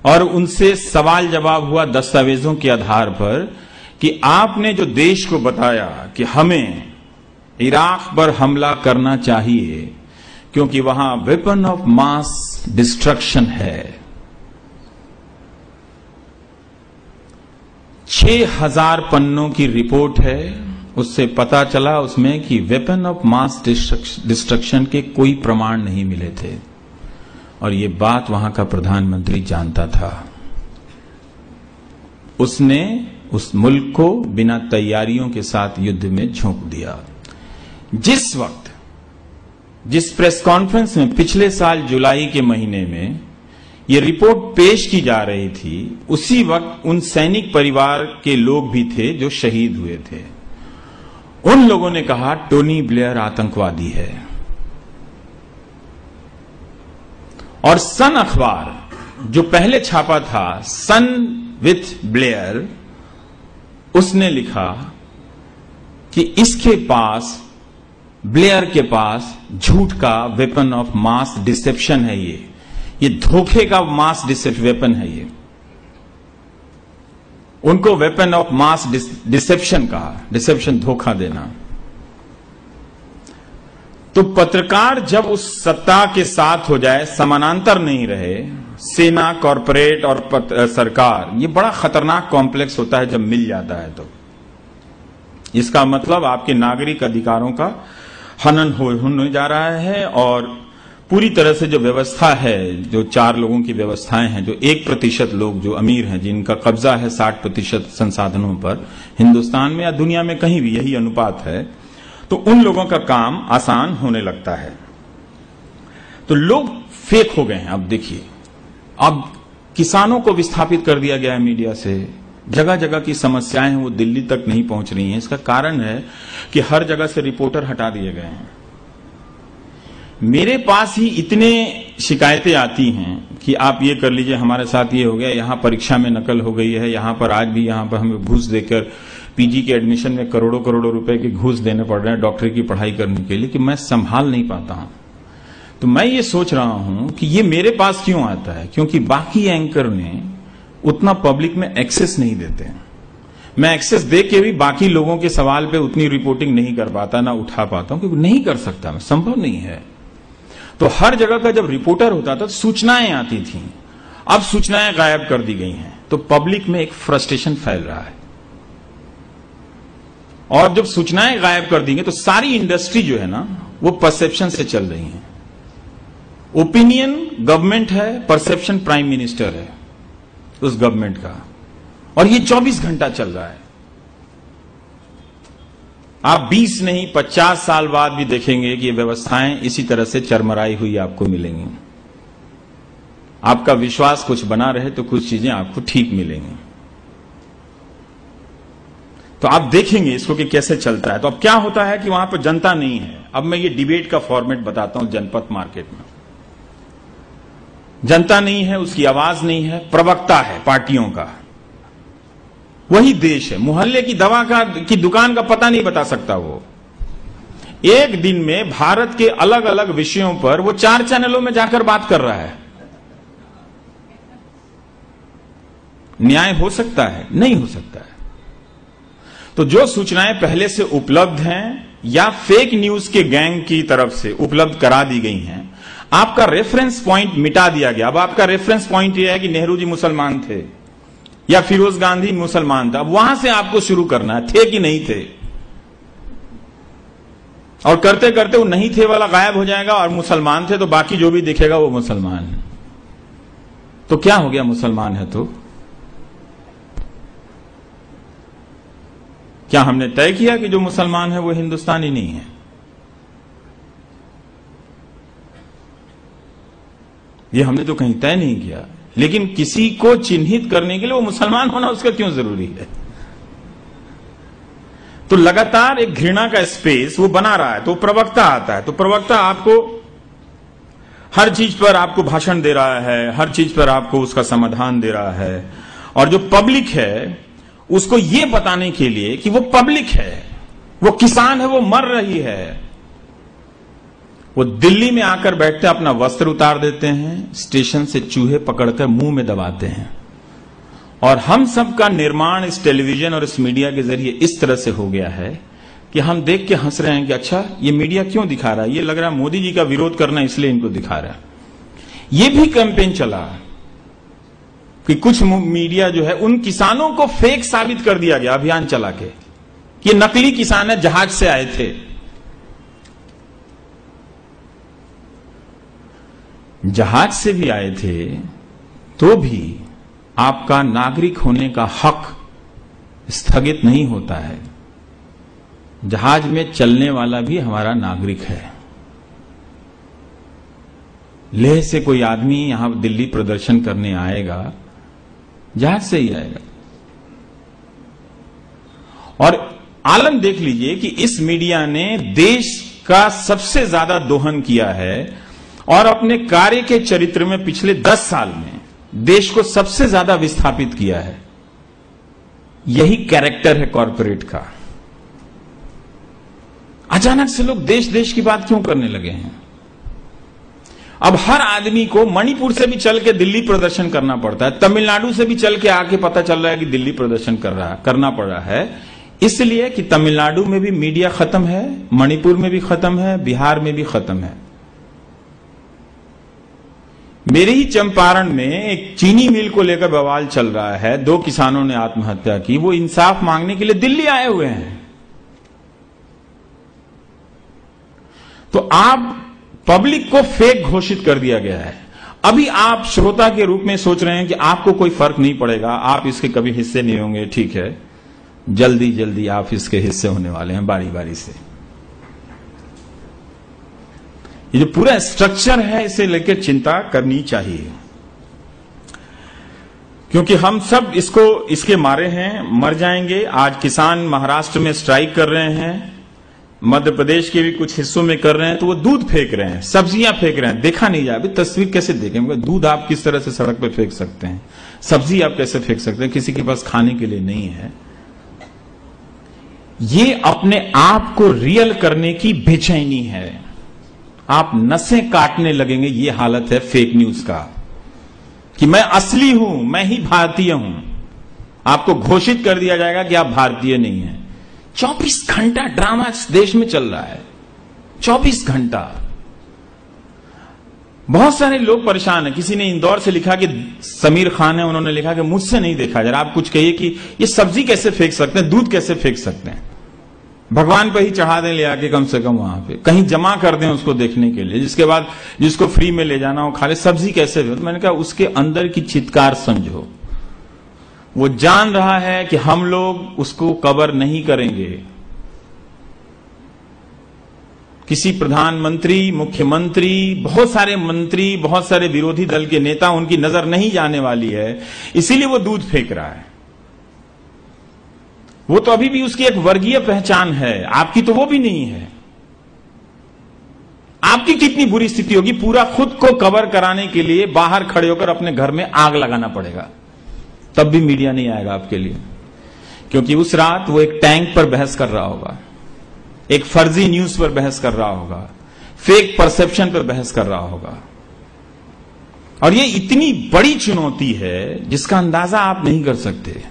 और उनसे सवाल जवाब हुआ दस्तावेजों के आधार पर कि आपने जो देश को बताया कि हमें इराक पर हमला करना चाहिए क्योंकि वहां वेपन ऑफ मास डिस्ट्रक्शन है। 6000 पन्नों की रिपोर्ट है, उससे पता चला उसमें कि वेपन ऑफ मास डिस्ट्रक्शन के कोई प्रमाण नहीं मिले थे, और ये बात वहां का प्रधानमंत्री जानता था। उसने उस मुल्क को बिना तैयारियों के साथ युद्ध में झोंक दिया। जिस वक्त जिस प्रेस कॉन्फ्रेंस में पिछले साल जुलाई के महीने में ये रिपोर्ट पेश की जा रही थी, उसी वक्त उन सैनिक परिवार के लोग भी थे जो शहीद हुए थे। उन लोगों ने कहा टोनी ब्लेयर आतंकवादी है। और सन अखबार जो पहले छापा था, सन विथ ब्लेयर, उसने लिखा कि इसके पास, ब्लेयर के पास झूठ का वेपन ऑफ मास डिसेप्शन है। ये धोखे का मास वेपन है। ये उनको वेपन ऑफ मास डिसेप्शन कहा, डिसेप्शन धोखा देना। तो पत्रकार जब उस सत्ता के साथ हो जाए, समानांतर नहीं रहे, सेना, कॉरपोरेट और सरकार, ये बड़ा खतरनाक कॉम्प्लेक्स होता है जब मिल जाता है। तो इसका मतलब आपके नागरिक अधिकारों का हनन होने जा रहा है, और पूरी तरह से जो व्यवस्था है, जो 4 लोगों की व्यवस्थाएं हैं, जो 1% लोग जो अमीर हैं, जिनका कब्जा है 60% संसाधनों पर, हिंदुस्तान में या दुनिया में कहीं भी यही अनुपात है, तो उन लोगों का काम आसान होने लगता है। तो लोग फेक हो गए हैं। अब देखिए, अब किसानों को विस्थापित कर दिया गया है मीडिया से। जगह जगह की समस्याएं हैं, वो दिल्ली तक नहीं पहुंच रही हैं। इसका कारण है कि हर जगह से रिपोर्टर हटा दिए गए हैं। मेरे पास ही इतने शिकायतें आती हैं कि आप ये कर लीजिए, हमारे साथ ये हो गया, यहां परीक्षा में नकल हो गई है, यहां पर आज भी यहां पर हमें घूस देकर पीजी के एडमिशन में करोड़ों करोड़ों रुपए के घूस देने पड़ रहे हैं डॉक्टरी की पढ़ाई करने के लिए, कि मैं संभाल नहीं पाता हूं। तो मैं ये सोच रहा हूं कि ये मेरे पास क्यों आता है, क्योंकि बाकी एंकर ने उतना पब्लिक में एक्सेस नहीं देते हैं। मैं एक्सेस दे के भी बाकी लोगों के सवाल पे उतनी रिपोर्टिंग नहीं कर पाता, ना उठा पाता हूं, क्योंकि नहीं कर सकता, मैं संभव नहीं है। तो हर जगह का जब रिपोर्टर होता था तो सूचनाएं आती थी, अब सूचनाएं गायब कर दी गई हैं, तो पब्लिक में एक फ्रस्ट्रेशन फैल रहा है। और जब सूचनाएं गायब कर दी गई तो सारी इंडस्ट्री जो है ना वो परसेप्शन से चल रही है। ओपिनियन गवर्नमेंट है, परसेप्शन प्राइम मिनिस्टर है उस गवर्नमेंट का, और ये 24 घंटा चल रहा है। आप 20 नहीं 50 साल बाद भी देखेंगे कि ये व्यवस्थाएं इसी तरह से चरमराई हुई आपको मिलेंगी। आपका विश्वास कुछ बना रहे तो कुछ चीजें आपको ठीक मिलेंगी। तो आप देखेंगे इसको कि कैसे चलता है। तो अब क्या होता है कि वहां पर जनता नहीं है। अब मैं ये डिबेट का फॉर्मेट बताता हूं। जनपद मार्केट में जनता नहीं है, उसकी आवाज नहीं है, प्रवक्ता है पार्टियों का, वही देश है। मोहल्ले की दवा की दुकान का पता नहीं बता सकता वो। एक दिन में भारत के अलग अलग विषयों पर वो 4 चैनलों में जाकर बात कर रहा है। न्याय हो सकता है? नहीं हो सकता है। तो जो सूचनाएं पहले से उपलब्ध हैं या फेक न्यूज के गैंग की तरफ से उपलब्ध करा दी गई हैं, आपका रेफरेंस पॉइंट मिटा दिया गया। अब आपका रेफरेंस पॉइंट यह है कि नेहरू जी मुसलमान थे या फिरोज गांधी मुसलमान था। अब वहां से आपको शुरू करना है, थे कि नहीं थे, और करते करते वो नहीं थे वाला गायब हो जाएगा और मुसलमान थे तो बाकी जो भी दिखेगा वो मुसलमान है। तो क्या हो गया? मुसलमान है तो क्या हमने तय किया कि जो मुसलमान है वो हिंदुस्तानी नहीं है? ये हमने तो कहीं तय नहीं किया। लेकिन किसी को चिन्हित करने के लिए वो मुसलमान होना उसका क्यों जरूरी है? तो लगातार एक घृणा का स्पेस वो बना रहा है। तो प्रवक्ता आता है, तो प्रवक्ता आपको हर चीज पर आपको भाषण दे रहा है, हर चीज पर आपको उसका समाधान दे रहा है। और जो पब्लिक है उसको ये बताने के लिए कि वो पब्लिक है, वो किसान है, वो मर रही है, वो दिल्ली में आकर बैठते हैं, अपना वस्त्र उतार देते हैं, स्टेशन से चूहे पकड़कर मुंह में दबाते हैं। और हम सब का निर्माण इस टेलीविजन और इस मीडिया के जरिए इस तरह से हो गया है कि हम देख के हंस रहे हैं कि अच्छा ये मीडिया क्यों दिखा रहा है, ये लग रहा है मोदी जी का विरोध करना इसलिए इनको दिखा रहा है। ये भी कैंपेन चला कि कुछ मीडिया जो है उन किसानों को फेक साबित कर दिया गया, अभियान चला के कि नकली किसान है, जहाज से आए थे। जहाज से भी आए थे तो भी आपका नागरिक होने का हक स्थगित नहीं होता है। जहाज में चलने वाला भी हमारा नागरिक है। लेह से कोई आदमी यहां दिल्ली प्रदर्शन करने आएगा, जहाज से ही आएगा। और आलम देख लीजिए कि इस मीडिया ने देश का सबसे ज्यादा दोहन किया है और अपने कार्य के चरित्र में पिछले 10 साल में देश को सबसे ज्यादा विस्थापित किया है। यही कैरेक्टर है कॉरपोरेट का। अचानक से लोग देश देश की बात क्यों करने लगे हैं? अब हर आदमी को मणिपुर से भी चल के दिल्ली प्रदर्शन करना पड़ता है, तमिलनाडु से भी चल के आके पता चल रहा है कि दिल्ली प्रदर्शन करना पड़ रहा है, इसलिए कि तमिलनाडु में भी मीडिया खत्म है, मणिपुर में भी खत्म है, बिहार में भी खत्म है। मेरे ही चंपारण में एक चीनी मिल को लेकर बवाल चल रहा है, 2 किसानों ने आत्महत्या की, वो इंसाफ मांगने के लिए दिल्ली आए हुए हैं। तो आप पब्लिक को फेक घोषित कर दिया गया है। अभी आप श्रोता के रूप में सोच रहे हैं कि आपको कोई फर्क नहीं पड़ेगा, आप इसके कभी हिस्से नहीं होंगे। ठीक है, जल्दी जल्दी आप इसके हिस्से होने वाले हैं, बारी बारी से। ये जो पूरा स्ट्रक्चर है इसे लेकर चिंता करनी चाहिए, क्योंकि हम सब इसके मारे हैं, मर जाएंगे। आज किसान महाराष्ट्र में स्ट्राइक कर रहे हैं, मध्य प्रदेश के भी कुछ हिस्सों में कर रहे हैं, तो वो दूध फेंक रहे हैं, सब्जियां फेंक रहे हैं, देखा नहीं जाए। तस्वीर कैसे देखें? दूध आप किस तरह से सड़क पे फेंक सकते हैं, सब्जी आप कैसे फेंक सकते हैं, किसी के पास खाने के लिए नहीं है। ये अपने आप को रियल करने की बेचैनी है, आप नसें काटने लगेंगे। ये हालत है फेक न्यूज का कि मैं असली हूं, मैं ही भारतीय हूं। आपको घोषित कर दिया जाएगा कि आप भारतीय नहीं हैं। 24 घंटा ड्रामा इस देश में चल रहा है, 24 घंटा। बहुत सारे लोग परेशान हैं। किसी ने इंदौर से लिखा कि समीर खान है, उन्होंने लिखा कि मुझसे नहीं देखा जा रहा। आप कुछ कहिए कि ये सब्जी कैसे फेंक सकते हैं, दूध कैसे फेंक सकते हैं? भगवान पे ही चढ़ा दें ले आके, कम से कम वहां पे कहीं जमा कर दें उसको देखने के लिए, जिसके बाद जिसको फ्री में ले जाना हो खा ले। सब्जी कैसे? तो मैंने कहा उसके अंदर की चित्कार समझो। वो जान रहा है कि हम लोग उसको कवर नहीं करेंगे। किसी प्रधानमंत्री, मुख्यमंत्री, बहुत सारे मंत्री, बहुत सारे विरोधी दल के नेता, उनकी नजर नहीं जाने वाली है, इसीलिए वो दूध फेंक रहा है। वो तो अभी भी उसकी एक वर्गीय पहचान है, आपकी तो वो भी नहीं है। आपकी कितनी बुरी स्थिति होगी, पूरा खुद को कवर कराने के लिए बाहर खड़े होकर अपने घर में आग लगाना पड़ेगा, तब भी मीडिया नहीं आएगा आपके लिए। क्योंकि उस रात वो एक टैंक पर बहस कर रहा होगा, एक फर्जी न्यूज पर बहस कर रहा होगा, फेक परसेप्शन पर बहस कर रहा होगा। और ये इतनी बड़ी चुनौती है जिसका अंदाजा आप नहीं कर सकते।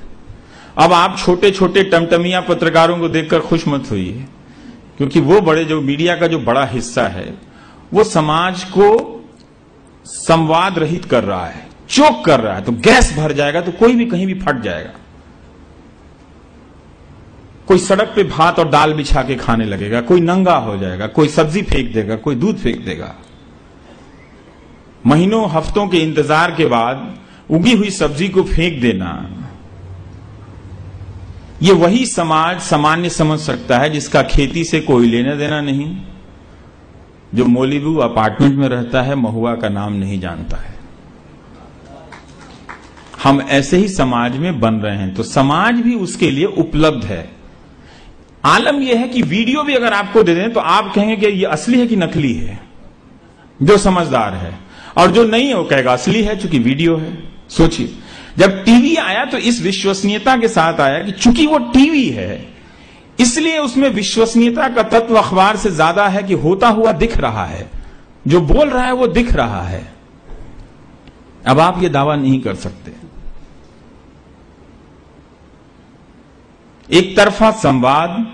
अब आप छोटे छोटे टमटमिया पत्रकारों को देखकर खुश मत होइए, क्योंकि वो बड़े, जो मीडिया का जो बड़ा हिस्सा है, वो समाज को संवाद रहित कर रहा है, चोक कर रहा है। तो गैस भर जाएगा तो कोई भी कहीं भी फट जाएगा। कोई सड़क पे भात और दाल बिछा के खाने लगेगा, कोई नंगा हो जाएगा, कोई सब्जी फेंक देगा, कोई दूध फेंक देगा। महीनों हफ्तों के इंतजार के बाद उगी हुई सब्जी को फेंक देना, ये वही समाज सामान्य समझ सकता है जिसका खेती से कोई लेना देना नहीं, जो मोलिबू अपार्टमेंट में रहता है, महुआ का नाम नहीं जानता है। हम ऐसे ही समाज में बन रहे हैं, तो समाज भी उसके लिए उपलब्ध है। आलम यह है कि वीडियो भी अगर आपको दे दें तो आप कहेंगे कि ये असली है कि नकली है, जो समझदार है, और जो नहीं है वो कहेगा असली है चूंकि वीडियो है। सोचिए, जब टीवी आया तो इस विश्वसनीयता के साथ आया कि चूंकि वो टीवी है इसलिए उसमें विश्वसनीयता का तत्व अखबार से ज्यादा है कि होता हुआ दिख रहा है, जो बोल रहा है वो दिख रहा है। अब आप ये दावा नहीं कर सकते। एक तरफा संवाद,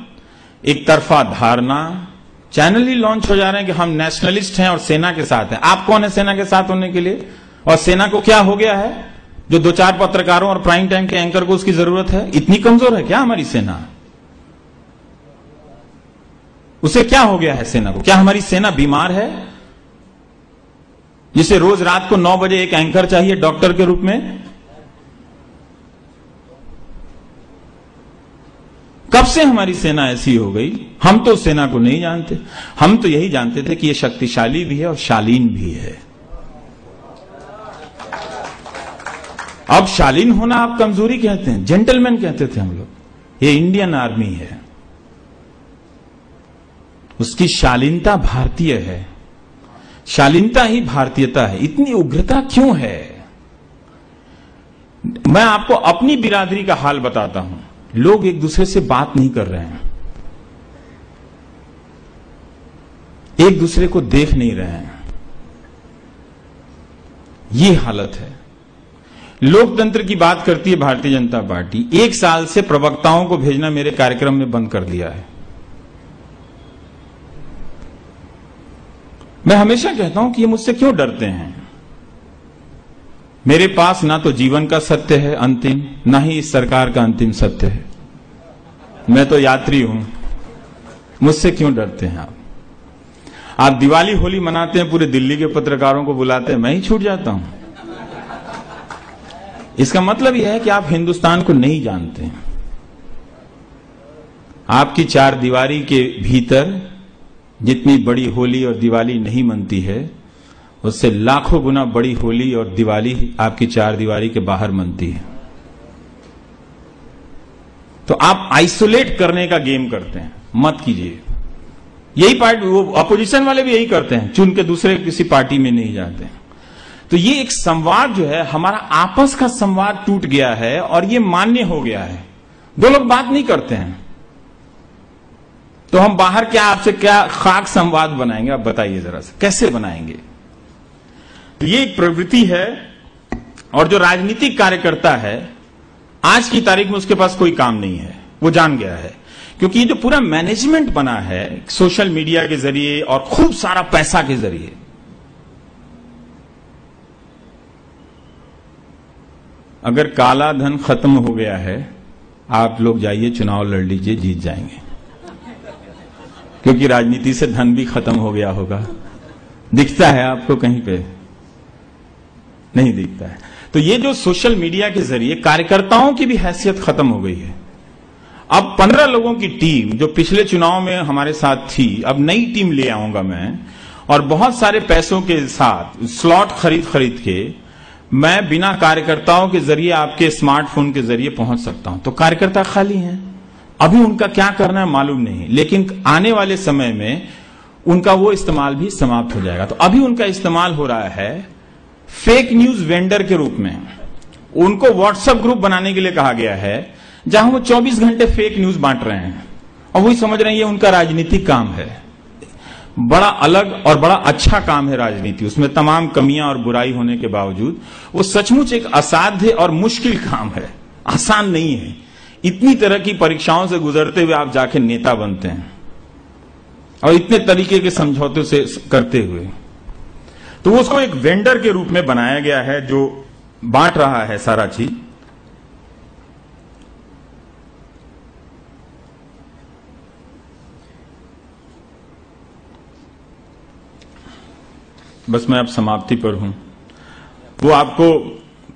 एक तरफा धारणा, चैनल ही लॉन्च हो जा रहे हैं कि हम नेशनलिस्ट हैं और सेना के साथ हैं। आप कौन है सेना के साथ होने के लिए? और सेना को क्या हो गया है जो 2-4 पत्रकारों और प्राइम टाइम के एंकर को उसकी जरूरत है? इतनी कमजोर है क्या हमारी सेना? उसे क्या हो गया है सेना को? क्या हमारी सेना बीमार है जिसे रोज रात को 9 बजे एक एंकर चाहिए डॉक्टर के रूप में? कब से हमारी सेना ऐसी हो गई? हम तो सेना को नहीं जानते, हम तो यही जानते थे कि ये शक्तिशाली भी है और शालीन भी है। अब शालीन होना आप कमजोरी कहते हैं, जेंटलमैन कहते थे हम लोग। ये इंडियन आर्मी है, उसकी शालीनता भारतीय है, शालीनता ही भारतीयता है। इतनी उग्रता क्यों है? मैं आपको अपनी बिरादरी का हाल बताता हूं। लोग एक दूसरे से बात नहीं कर रहे हैं, एक दूसरे को देख नहीं रहे हैं, ये हालत है। लोकतंत्र की बात करती है भारतीय जनता पार्टी। 1 साल से प्रवक्ताओं को भेजना मेरे कार्यक्रम में बंद कर दिया है। मैं हमेशा कहता हूं कि ये मुझसे क्यों डरते हैं। मेरे पास ना तो जीवन का सत्य है अंतिम, ना ही इस सरकार का अंतिम सत्य है। मैं तो यात्री हूं, मुझसे क्यों डरते हैं आप? आप दिवाली होली मनाते हैं, पूरे दिल्ली के पत्रकारों को बुलाते हैं, मैं ही छूट जाता हूं। इसका मतलब यह है कि आप हिंदुस्तान को नहीं जानते। आपकी 4 दीवारी के भीतर जितनी बड़ी होली और दिवाली नहीं मनती है, उससे लाखों गुना बड़ी होली और दिवाली आपकी 4 दीवारी के बाहर मनती है। तो आप आइसोलेट करने का गेम करते हैं, मत कीजिए। यही पार्टी, वो अपोजिशन वाले भी यही करते हैं, चुन के दूसरे किसी पार्टी में नहीं जाते। तो ये एक संवाद जो है, हमारा आपस का संवाद टूट गया है और ये मान्य हो गया है। दो लोग बात नहीं करते हैं तो हम बाहर क्या आपसे क्या खाक संवाद बनाएंगे? आप बताइए जरा से, कैसे बनाएंगे? तो ये एक प्रवृत्ति है। और जो राजनीतिक कार्यकर्ता है आज की तारीख में उसके पास कोई काम नहीं है, वो जान गया है। क्योंकि ये जो पूरा मैनेजमेंट बना है सोशल मीडिया के जरिए और खूब सारा पैसा के जरिए, अगर काला धन खत्म हो गया है, आप लोग जाइए चुनाव लड़ लीजिए, जीत जाएंगे। क्योंकि राजनीति से धन भी खत्म हो गया होगा। दिखता है आपको कहीं पे? नहीं दिखता है। तो ये जो सोशल मीडिया के जरिए कार्यकर्ताओं की भी हैसियत खत्म हो गई है। अब 15 लोगों की टीम जो पिछले चुनाव में हमारे साथ थी, अब नई टीम ले आऊंगा मैं, और बहुत सारे पैसों के साथ स्लॉट खरीद के मैं बिना कार्यकर्ताओं के जरिए आपके स्मार्टफोन के जरिए पहुंच सकता हूं। तो कार्यकर्ता खाली हैं, अभी उनका क्या करना है मालूम नहीं, लेकिन आने वाले समय में उनका वो इस्तेमाल भी समाप्त हो जाएगा। तो अभी उनका इस्तेमाल हो रहा है फेक न्यूज वेंडर के रूप में। उनको व्हाट्सएप ग्रुप बनाने के लिए कहा गया है जहां वो 24 घंटे फेक न्यूज बांट रहे हैं और वही समझ रहे हैं ये उनका राजनीतिक काम है। बड़ा अलग और बड़ा अच्छा काम है राजनीति, उसमें तमाम कमियां और बुराई होने के बावजूद वो सचमुच एक असाध्य और मुश्किल काम है, आसान नहीं है। इतनी तरह की परीक्षाओं से गुजरते हुए आप जाके नेता बनते हैं और इतने तरीके के समझौते से करते हुए, तो उसको एक वेंडर के रूप में बनाया गया है जो बांट रहा है सारा चीज। बस मैं अब समाप्ति पर हूं। वो आपको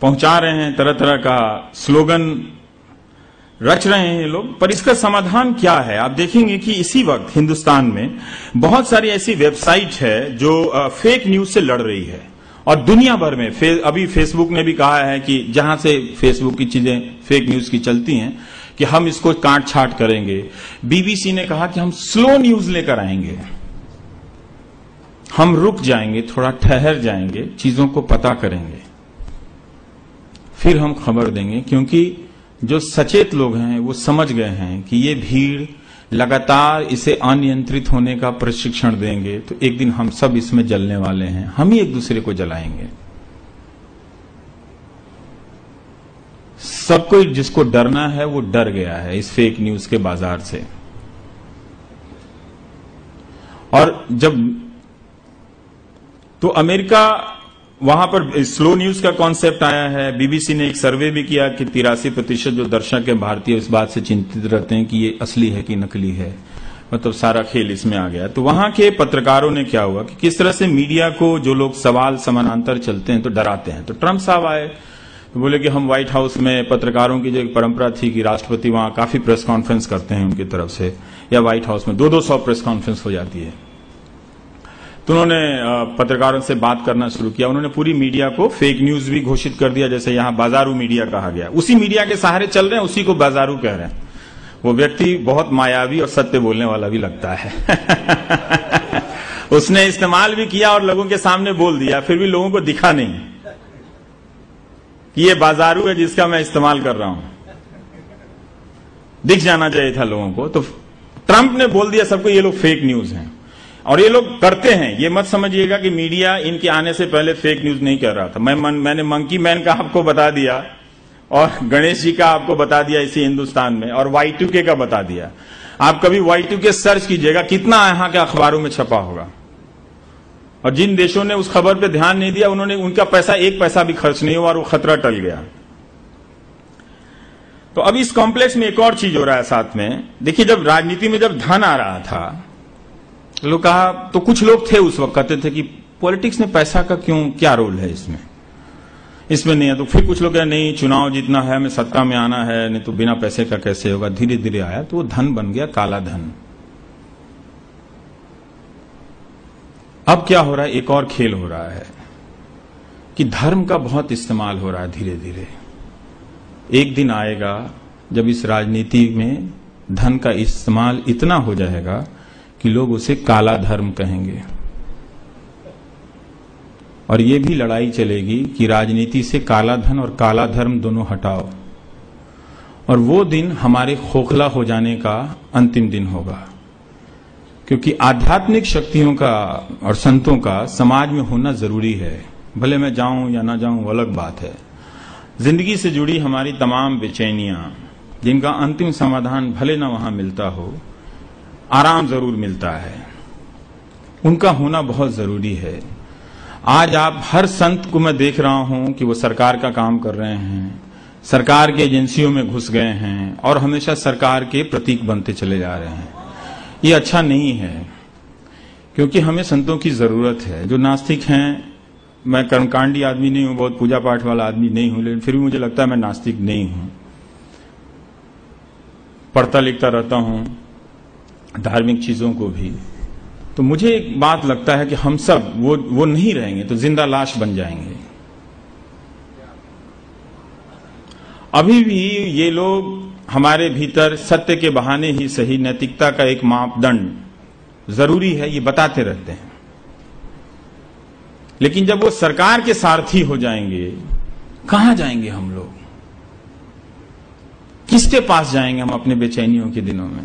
पहुंचा रहे हैं, तरह तरह का स्लोगन रच रहे हैं ये लोग, पर इसका समाधान क्या है? आप देखेंगे कि इसी वक्त हिंदुस्तान में बहुत सारी ऐसी वेबसाइट है जो फेक न्यूज से लड़ रही है और दुनिया भर में अभी फेसबुक ने भी कहा है कि जहां से फेसबुक की चीजें फेक न्यूज की चलती हैं कि हम इसको काट छाट करेंगे। बीबीसी ने कहा कि हम स्लो न्यूज लेकर आएंगे, हम रुक जाएंगे, थोड़ा ठहर जाएंगे, चीजों को पता करेंगे, फिर हम खबर देंगे। क्योंकि जो सचेत लोग हैं वो समझ गए हैं कि ये भीड़ लगातार इसे अनियंत्रित होने का प्रशिक्षण देंगे तो एक दिन हम सब इसमें जलने वाले हैं, हम ही एक दूसरे को जलाएंगे। सबको जिसको डरना है वो डर गया है इस फेक न्यूज के बाजार से। और जब तो अमेरिका, वहां पर स्लो न्यूज का कॉन्सेप्ट आया है। बीबीसी ने एक सर्वे भी किया कि 83% जो दर्शक है भारतीय इस बात से चिंतित रहते हैं कि ये असली है कि नकली है। मतलब सारा खेल इसमें आ गया। तो वहां के पत्रकारों ने क्या हुआ कि किस तरह से मीडिया को जो लोग सवाल समानांतर चलते हैं तो डराते हैं। तो ट्रंप साहब आए तो बोले कि हम व्हाइट हाउस में, पत्रकारों की जो एक परंपरा थी कि राष्ट्रपति वहां काफी प्रेस कॉन्फ्रेंस करते हैं उनकी तरफ से, या व्हाइट हाउस में 200 प्रेस कॉन्फ्रेंस हो जाती है। तो उन्होंने पत्रकारों से बात करना शुरू किया। उन्होंने पूरी मीडिया को फेक न्यूज भी घोषित कर दिया, जैसे यहां बाजारू मीडिया कहा गया। उसी मीडिया के सहारे चल रहे हैं, उसी को बाजारू कह रहे हैं। वो व्यक्ति बहुत मायावी और सत्य बोलने वाला भी लगता है। उसने इस्तेमाल भी किया और लोगों के सामने बोल दिया, फिर भी लोगों को दिखा नहीं कि ये बाजारू है जिसका मैं इस्तेमाल कर रहा हूं। दिख जाना चाहिए था लोगों को। तो ट्रंप ने बोल दिया सबको ये लोग फेक न्यूज हैं, और ये लोग करते हैं। ये मत समझिएगा कि मीडिया इनके आने से पहले फेक न्यूज नहीं कर रहा था। मैंने मंकी मैन का आपको बता दिया और गणेश जी का आपको बता दिया इसी हिंदुस्तान में, और Y2K का बता दिया। आप कभी Y2K सर्च कीजिएगा, कितना यहां के अखबारों में छपा होगा। और जिन देशों ने उस खबर पर ध्यान नहीं दिया, उन्होंने उनका पैसा, एक पैसा भी खर्च नहीं हुआ और वो खतरा टल गया। तो अब इस कॉम्प्लेक्स में एक और चीज हो रहा है साथ में। देखिए, जब राजनीति में जब धन आ रहा था, लोग कहा, तो कुछ लोग थे उस वक्त कहते थे कि पॉलिटिक्स में पैसा का क्या रोल है इसमें नहीं है। तो फिर कुछ लोग कहे नहीं, चुनाव जीतना है, हमें सत्ता में आना है, नहीं तो बिना पैसे का कैसे होगा। धीरे धीरे आया तो वो धन बन गया काला धन। अब क्या हो रहा है, एक और खेल हो रहा है कि धर्म का बहुत इस्तेमाल हो रहा है धीरे धीरे। एक दिन आएगा जब इस राजनीति में धन का इस्तेमाल इतना हो जाएगा कि लोग उसे काला धर्म कहेंगे, और ये भी लड़ाई चलेगी कि राजनीति से काला धन और काला धर्म दोनों हटाओ, और वो दिन हमारे खोखला हो जाने का अंतिम दिन होगा। क्योंकि आध्यात्मिक शक्तियों का और संतों का समाज में होना जरूरी है। भले मैं जाऊं या ना जाऊं वो अलग बात है। जिंदगी से जुड़ी हमारी तमाम बेचैनियां, जिनका अंतिम समाधान भले ना वहां मिलता हो, आराम जरूर मिलता है, उनका होना बहुत जरूरी है। आज आप हर संत को मैं देख रहा हूं कि वो सरकार का काम कर रहे हैं, सरकार के एजेंसियों में घुस गए हैं और हमेशा सरकार के प्रतीक बनते चले जा रहे हैं। ये अच्छा नहीं है, क्योंकि हमें संतों की जरूरत है। जो नास्तिक हैं, मैं कर्मकांडी आदमी नहीं हूं, बहुत पूजा पाठ वाला आदमी नहीं हूं, लेकिन फिर भी मुझे लगता है मैं नास्तिक नहीं हूं। पढ़ता लिखता रहता हूं धार्मिक चीजों को भी। तो मुझे एक बात लगता है कि हम सब वो नहीं रहेंगे तो जिंदा लाश बन जाएंगे। अभी भी ये लोग हमारे भीतर सत्य के बहाने ही सही नैतिकता का एक मापदंड जरूरी है ये बताते रहते हैं, लेकिन जब वो सरकार के सारथी हो जाएंगे, कहां जाएंगे हम लोग? किसके पास जाएंगे हम अपने बेचैनियों के दिनों में?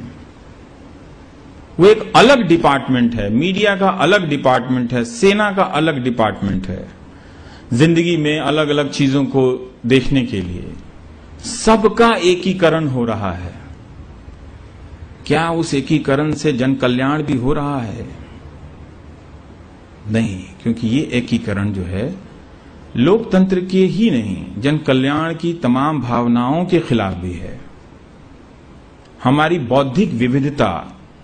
वो एक अलग डिपार्टमेंट है, मीडिया का अलग डिपार्टमेंट है, सेना का अलग डिपार्टमेंट है, जिंदगी में अलग अलग चीजों को देखने के लिए। सबका एकीकरण हो रहा है। क्या उस एकीकरण से जन कल्याण भी हो रहा है? नहीं, क्योंकि ये एकीकरण जो है लोकतंत्र के ही नहीं, जन कल्याण की तमाम भावनाओं के खिलाफ भी है। हमारी बौद्धिक विविधता,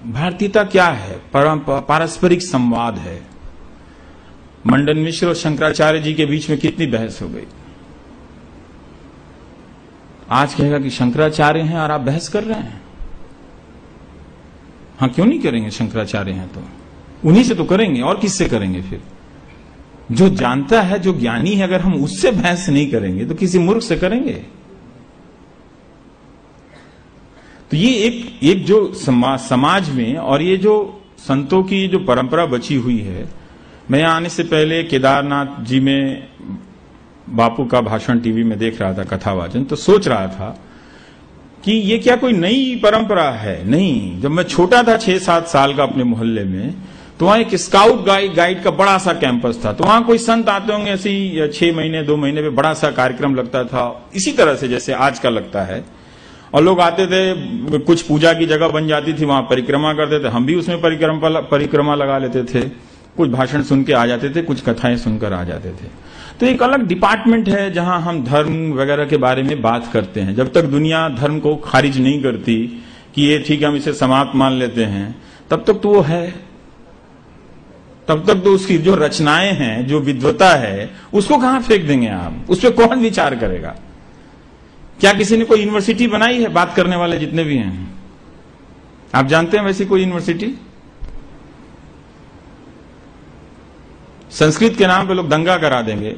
भारतीयता क्या है? पारस्परिक संवाद है। मंडन मिश्र और शंकराचार्य जी के बीच में कितनी बहस हो गई। आज कहेगा कि शंकराचार्य हैं और आप बहस कर रहे हैं। हाँ, क्यों नहीं करेंगे? शंकराचार्य हैं तो उन्हीं से तो करेंगे, और किससे करेंगे? फिर जो जानता है, जो ज्ञानी है, अगर हम उससे बहस नहीं करेंगे तो किसी मूर्ख से करेंगे। तो ये एक जो समाज में, और ये जो संतों की जो परंपरा बची हुई है। मैं यहां आने से पहले केदारनाथ जी में बापू का भाषण टीवी में देख रहा था, कथावाचन, तो सोच रहा था कि ये क्या कोई नई परंपरा है? नहीं। जब मैं छोटा था 6-7 साल का, अपने मोहल्ले में, तो वहां एक स्काउट गाइड का बड़ा सा कैंपस था। तो वहां कोई संत आते होंगे, ऐसे ही 6 महीने 2 महीने में बड़ा सा कार्यक्रम लगता था, इसी तरह से जैसे आज का लगता है। और लोग आते थे, कुछ पूजा की जगह बन जाती थी, वहां परिक्रमा करते थे। हम भी उसमें परिक्रमा लगा लेते थे, कुछ भाषण सुन के आ जाते थे, कुछ कथाएं सुनकर आ जाते थे। तो एक अलग डिपार्टमेंट है जहां हम धर्म वगैरह के बारे में बात करते हैं। जब तक दुनिया धर्म को खारिज नहीं करती कि ये ठीक है, हम इसे समाप्त मान लेते हैं, तब तक तो वो है। तब तक तो उसकी जो रचनाएं हैं, जो विद्वता है, उसको कहां फेंक देंगे आप? उस पर कौन विचार करेगा? क्या किसी ने कोई यूनिवर्सिटी बनाई है? बात करने वाले जितने भी हैं, आप जानते हैं वैसी कोई यूनिवर्सिटी? संस्कृत के नाम पे लोग दंगा करा देंगे।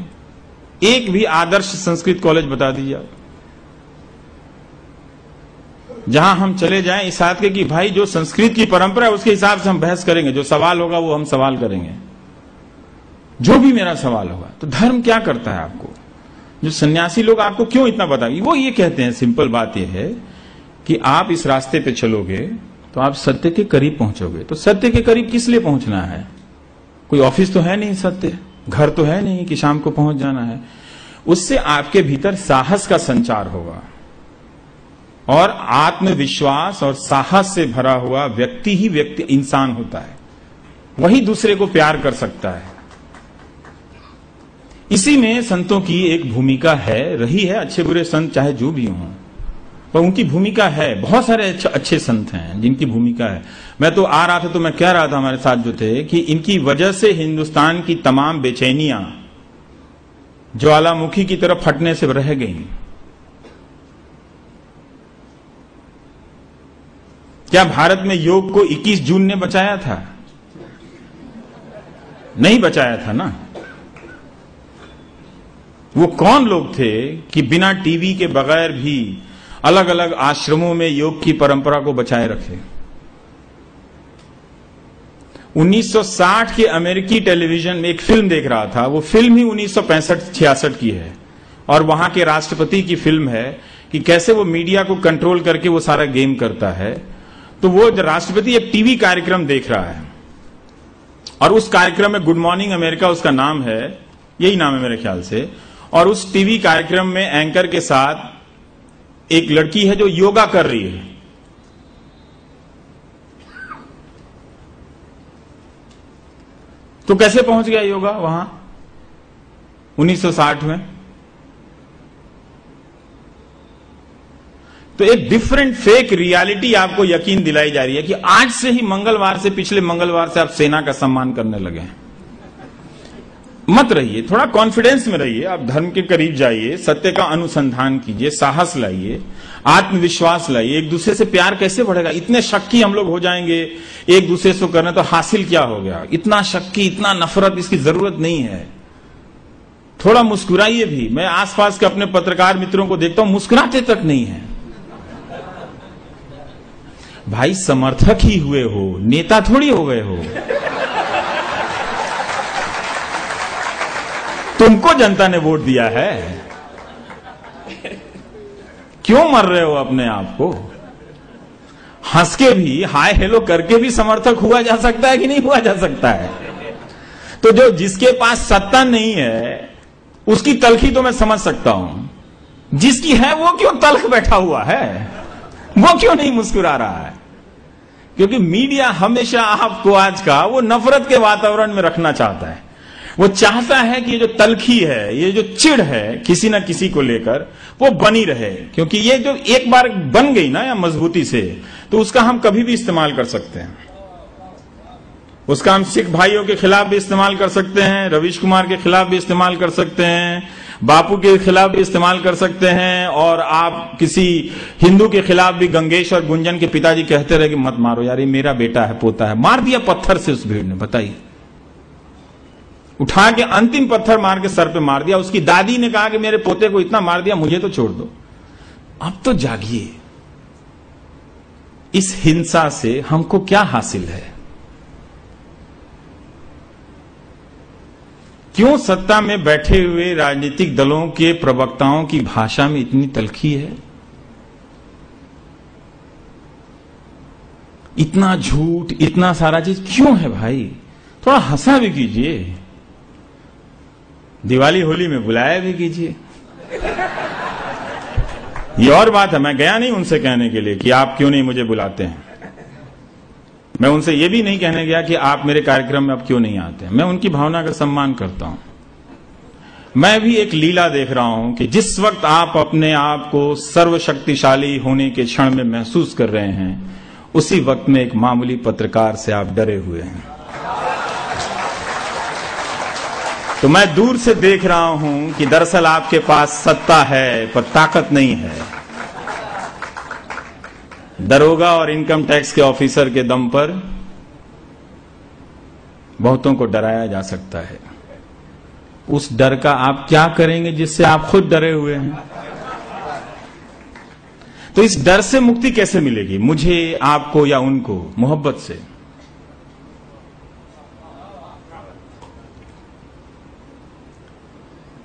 एक भी आदर्श संस्कृत कॉलेज बता दीजिए आप, जहां हम चले जाएं इस हाथ के कि भाई जो संस्कृत की परंपरा है उसके हिसाब से हम बहस करेंगे, जो सवाल होगा वो हम सवाल करेंगे, जो भी मेरा सवाल होगा। तो धर्म क्या करता है आपको? जो सन्यासी लोग आपको क्यों इतना बताएंगे? वो ये कहते हैं, सिंपल बात ये है कि आप इस रास्ते पे चलोगे तो आप सत्य के करीब पहुंचोगे। तो सत्य के करीब किस लिए पहुंचना है? कोई ऑफिस तो है नहीं, सत्य घर तो है नहीं कि शाम को पहुंच जाना है। उससे आपके भीतर साहस का संचार होगा, और आत्मविश्वास और साहस से भरा हुआ व्यक्ति ही व्यक्ति इंसान होता है, वही दूसरे को प्यार कर सकता है। इसी में संतों की एक भूमिका है, रही है। अच्छे बुरे संत चाहे जो भी हों, पर उनकी भूमिका है। बहुत सारे अच्छे संत हैं जिनकी भूमिका है। मैं तो आ रहा था तो मैं कह रहा था हमारे साथ जो थे कि इनकी वजह से हिंदुस्तान की तमाम बेचैनियां ज्वालामुखी की तरफ फटने से रह गई। क्या भारत में योग को 21 जून ने बचाया था? नहीं बचाया था ना। वो कौन लोग थे कि बिना टीवी के बगैर भी अलग अलग आश्रमों में योग की परंपरा को बचाए रखे? 1960 के अमेरिकी टेलीविजन में एक फिल्म देख रहा था। वो फिल्म ही 1965-66 की है और वहां के राष्ट्रपति की फिल्म है कि कैसे वो मीडिया को कंट्रोल करके वो सारा गेम करता है। तो वो राष्ट्रपति एक टीवी कार्यक्रम देख रहा है और उस कार्यक्रम में गुड मॉर्निंग अमेरिका उसका नाम है, यही नाम है मेरे ख्याल से। और उस टीवी कार्यक्रम में एंकर के साथ एक लड़की है जो योगा कर रही है। तो कैसे पहुंच गया योगा वहां 1960 में? तो एक डिफरेंट फेक रियलिटी आपको यकीन दिलाई जा रही है कि आज से ही मंगलवार से, पिछले मंगलवार से आप सेना का सम्मान करने लगे हैं। मत रहिए, थोड़ा कॉन्फिडेंस में रहिए, आप धर्म के करीब जाइए, सत्य का अनुसंधान कीजिए, साहस लाइए, आत्मविश्वास लाइए। एक दूसरे से प्यार कैसे बढ़ेगा? इतने शक्की हम लोग हो जाएंगे एक दूसरे से करना, तो हासिल क्या हो गया? इतना शक्की, इतना नफरत, इसकी जरूरत नहीं है। थोड़ा मुस्कुराइए भी। मैं आसपास के अपने पत्रकार मित्रों को देखता हूं, मुस्कुराते तक नहीं है। भाई समर्थक ही हुए हो, नेता थोड़ी हो गए हो। तुमको जनता ने वोट दिया है, क्यों मर रहे हो अपने आप को? हंस के भी, हाय हेलो करके भी समर्थक हुआ जा सकता है कि नहीं हुआ जा सकता है? तो जो जिसके पास सत्ता नहीं है उसकी तलखी तो मैं समझ सकता हूं, जिसकी है वो क्यों तलख बैठा हुआ है? वो क्यों नहीं मुस्कुरा रहा है? क्योंकि मीडिया हमेशा आपको आज का वो नफरत के वातावरण में रखना चाहता है। वो चाहता है कि ये जो तलखी है, ये जो चिढ़ है किसी ना किसी को लेकर, वो बनी रहे। क्योंकि ये जो एक बार बन गई ना या मजबूती से, तो उसका हम कभी भी इस्तेमाल कर सकते हैं। उसका हम सिख भाइयों के खिलाफ भी इस्तेमाल कर सकते हैं, रवीश कुमार के खिलाफ भी इस्तेमाल कर सकते हैं, बापू के खिलाफ भी इस्तेमाल कर सकते हैं, और आप किसी हिंदू के खिलाफ भी। गंगेश और गुंजन के पिताजी कहते रहे कि मत मारो यार, ये मेरा बेटा है, पोता है। मार दिया पत्थर से उस भीड़ ने, बताइए। उठा के अंतिम पत्थर मार के सर पे मार दिया। उसकी दादी ने कहा कि मेरे पोते को इतना मार दिया, मुझे तो छोड़ दो। अब तो जागिए। इस हिंसा से हमको क्या हासिल है? क्यों सत्ता में बैठे हुए राजनीतिक दलों के प्रवक्ताओं की भाषा में इतनी तलखी है? इतना झूठ, इतना सारा चीज क्यों है भाई? थोड़ा हंसा भी कीजिए, दिवाली होली में बुलाया भी कीजिए। ये और बात है, मैं गया नहीं उनसे कहने के लिए कि आप क्यों नहीं मुझे बुलाते हैं। मैं उनसे ये भी नहीं कहने गया कि आप मेरे कार्यक्रम में अब क्यों नहीं आते हैं। मैं उनकी भावना का सम्मान करता हूं। मैं भी एक लीला देख रहा हूं कि जिस वक्त आप अपने आप को सर्वशक्तिशाली होने के क्षण में महसूस कर रहे हैं, उसी वक्त में एक मामूली पत्रकार से आप डरे हुए हैं। तो मैं दूर से देख रहा हूं कि दरअसल आपके पास सत्ता है पर ताकत नहीं है। दरोगा और इनकम टैक्स के ऑफिसर के दम पर बहुतों को डराया जा सकता है। उस डर का आप क्या करेंगे जिससे आप खुद डरे हुए हैं? तो इस डर से मुक्ति कैसे मिलेगी? मुझे, आपको या उनको? मोहब्बत से।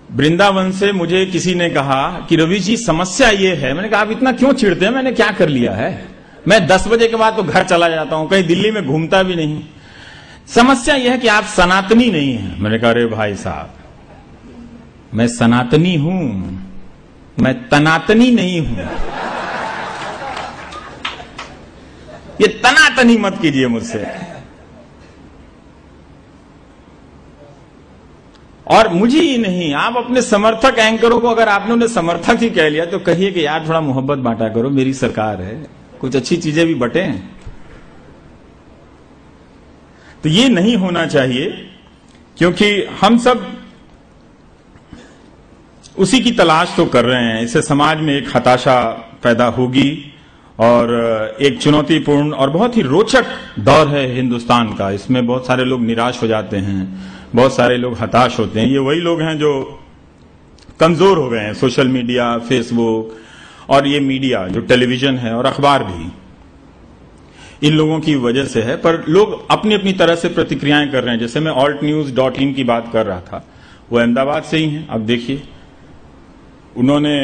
वृंदावन से मुझे किसी ने कहा कि रवि जी समस्या ये है। मैंने कहा आप इतना क्यों चिढ़ते हैं? मैंने क्या कर लिया है? मैं 10 बजे के बाद तो घर चला जाता हूं, कहीं दिल्ली में घूमता भी नहीं। समस्या यह है कि आप सनातनी नहीं हैं। मैंने कहा अरे भाई साहब, मैं सनातनी हूं, मैं तनातनी नहीं हूं। ये तनातनी मत कीजिए मुझसे। और मुझे ही नहीं, आप अपने समर्थक एंकरों को, अगर आपने उन्हें समर्थक ही कह लिया तो कहिए कि यार थोड़ा मोहब्बत बांटा करो, मेरी सरकार है, कुछ अच्छी चीजें भी बटें। तो ये नहीं होना चाहिए, क्योंकि हम सब उसी की तलाश तो कर रहे हैं। इससे समाज में एक हताशा पैदा होगी और एक चुनौतीपूर्ण और बहुत ही रोचक दौर है हिंदुस्तान का। इसमें बहुत सारे लोग निराश हो जाते हैं, बहुत सारे लोग हताश होते हैं। ये वही लोग हैं जो कमजोर हो गए हैं, सोशल मीडिया, फेसबुक और ये मीडिया जो टेलीविजन है और अखबार भी। इन लोगों की वजह से है, पर लोग अपनी अपनी तरह से प्रतिक्रियाएं कर रहे हैं। जैसे मैं altnews.in की बात कर रहा था, वो अहमदाबाद से ही हैं। अब देखिए उन्होंने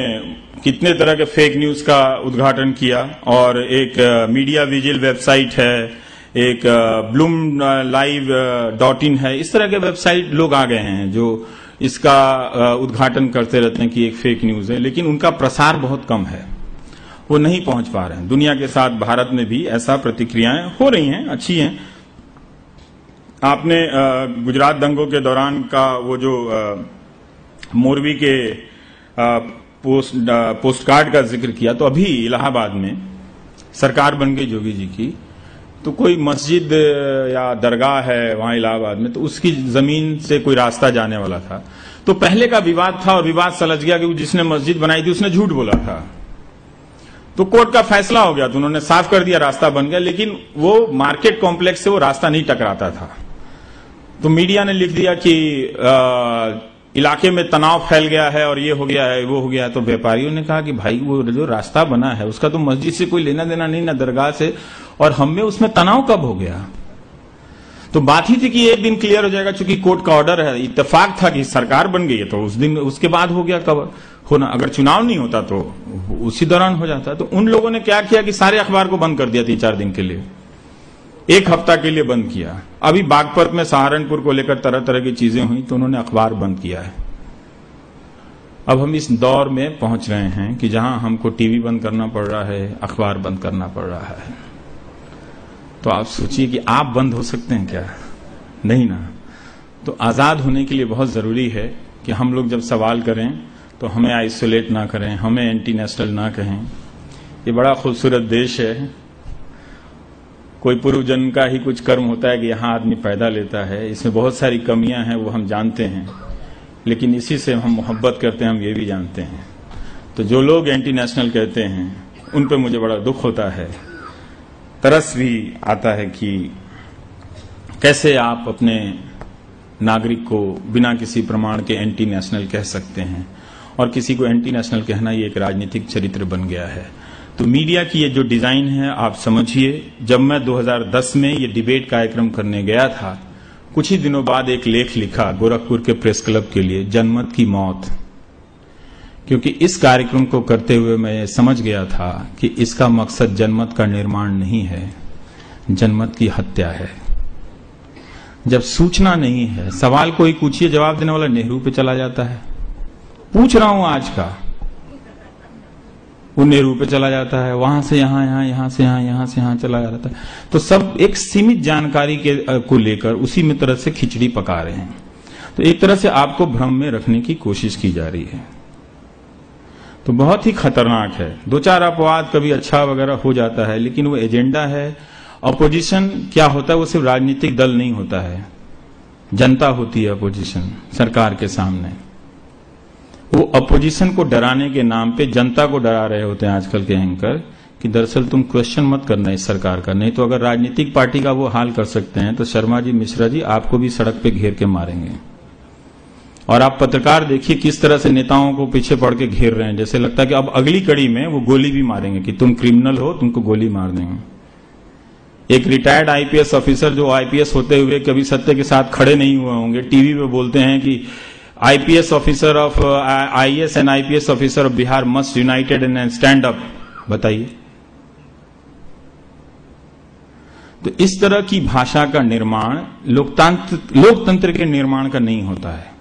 कितने तरह के फेक न्यूज का उद्घाटन किया, और एक मीडिया विजिल वेबसाइट है, एक bloomlive.in है, इस तरह के वेबसाइट लोग आ गए हैं जो इसका उद्घाटन करते रहते हैं कि एक फेक न्यूज है, लेकिन उनका प्रसार बहुत कम है, वो नहीं पहुंच पा रहे हैं। दुनिया के साथ भारत में भी ऐसा प्रतिक्रियाएं हो रही हैं, अच्छी हैं। आपने गुजरात दंगों के दौरान का वो जो मोरबी के पोस्ट कार्ड का जिक्र किया, तो अभी इलाहाबाद में सरकार बन गई जोगी जी की, तो कोई मस्जिद या दरगाह है वहां इलाहाबाद में, तो उसकी जमीन से कोई रास्ता जाने वाला था। तो पहले का विवाद था और विवाद सलझ गया कि जिसने मस्जिद बनाई थी उसने झूठ बोला था, तो कोर्ट का फैसला हो गया, तो उन्होंने साफ कर दिया, रास्ता बन गया। लेकिन वो मार्केट कॉम्प्लेक्स से वो रास्ता नहीं टकराता था, तो मीडिया ने लिख दिया कि इलाके में तनाव फैल गया है और ये हो गया है, वो हो गया है। तो व्यापारियों ने कहा कि भाई वो जो रास्ता बना है उसका तो मस्जिद से कोई लेना देना नहीं, ना दरगाह से, और हमें उसमें तनाव कब हो गया। तो बात ही थी कि एक दिन क्लियर हो जाएगा, चूंकि कोर्ट का ऑर्डर है, इत्तेफाक था कि सरकार बन गई है, तो उस दिन उसके बाद हो गया कब होना। अगर चुनाव नहीं होता तो उसी दौरान हो जाता। तो उन लोगों ने क्या किया कि सारे अखबार को बंद कर दिया 3-4 दिन के लिए, एक हफ्ता के लिए बंद किया। अभी बागपत में सहारनपुर को लेकर तरह तरह की चीजें हुई, तो उन्होंने अखबार बंद किया है। अब हम इस दौर में पहुंच रहे हैं कि जहां हमको टीवी बंद करना पड़ रहा है, अखबार बंद करना पड़ रहा है। तो आप सोचिए कि आप बंद हो सकते हैं क्या? नहीं ना। तो आजाद होने के लिए बहुत जरूरी है कि हम लोग जब सवाल करें तो हमें आइसोलेट ना करें, हमें एंटी नेशनल ना कहें। ये बड़ा खूबसूरत देश है, कोई पूर्व जन्म का ही कुछ कर्म होता है कि यहाँ आदमी पैदा लेता है। इसमें बहुत सारी कमियां हैं, वो हम जानते हैं, लेकिन इसी से हम मोहब्बत करते हैं, हम ये भी जानते हैं। तो जो लोग एंटी नेशनल कहते हैं उन पे मुझे बड़ा दुख होता है, तरस भी आता है कि कैसे आप अपने नागरिक को बिना किसी प्रमाण के एंटी नेशनल कह सकते हैं, और किसी को एंटी नेशनल कहना ये एक राजनीतिक चरित्र बन गया है। तो मीडिया की ये जो डिजाइन है, आप समझिए, जब मैं 2010 में ये डिबेट कार्यक्रम करने गया था, कुछ ही दिनों बाद एक लेख लिखा गोरखपुर के प्रेस क्लब के लिए, जनमत की मौत, क्योंकि इस कार्यक्रम को करते हुए मैं समझ गया था कि इसका मकसद जनमत का निर्माण नहीं है, जनमत की हत्या है। जब सूचना नहीं है, सवाल कोई पूछिए, जवाब देने वाला नेहरू पे चला जाता है। पूछ रहा हूं आज का, वो नेहरू पे चला जाता है, वहां से यहां, यहां से यहां, यहां से यहां चला जाता है। तो सब एक सीमित जानकारी को लेकर उसी में तरह से खिचड़ी पका रहे हैं। तो एक तरह से आपको भ्रम में रखने की कोशिश की जा रही है, तो बहुत ही खतरनाक है। 2-4 अपवाद कभी अच्छा वगैरह हो जाता है, लेकिन वो एजेंडा है। अपोजिशन क्या होता है? वो सिर्फ राजनीतिक दल नहीं होता है, जनता होती है अपोजिशन सरकार के सामने। वो अपोजिशन को डराने के नाम पे जनता को डरा रहे होते हैं आजकल के एंकर कि दरअसल तुम क्वेश्चन मत करना इस सरकार का। नहीं तो अगर राजनीतिक पार्टी का वो हाल कर सकते हैं तो शर्मा जी, मिश्रा जी, आपको भी सड़क पे घेर के मारेंगे। और आप पत्रकार देखिए किस तरह से नेताओं को पीछे पड़ के घेर रहे हैं, जैसे लगता है कि अब अगली कड़ी में वो गोली भी मारेंगे कि तुम क्रिमिनल हो, तुमको गोली मार देंगे। एक रिटायर्ड आईपीएस ऑफिसर जो आईपीएस होते हुए कभी सत्य के साथ खड़े नहीं हुए होंगे, टीवी पे बोलते हैं कि IPS officer of IAS and IPS officer of Bihar must United and stand up. बताइए, तो इस तरह की भाषा का निर्माण लोकतंत्र के निर्माण का नहीं होता है।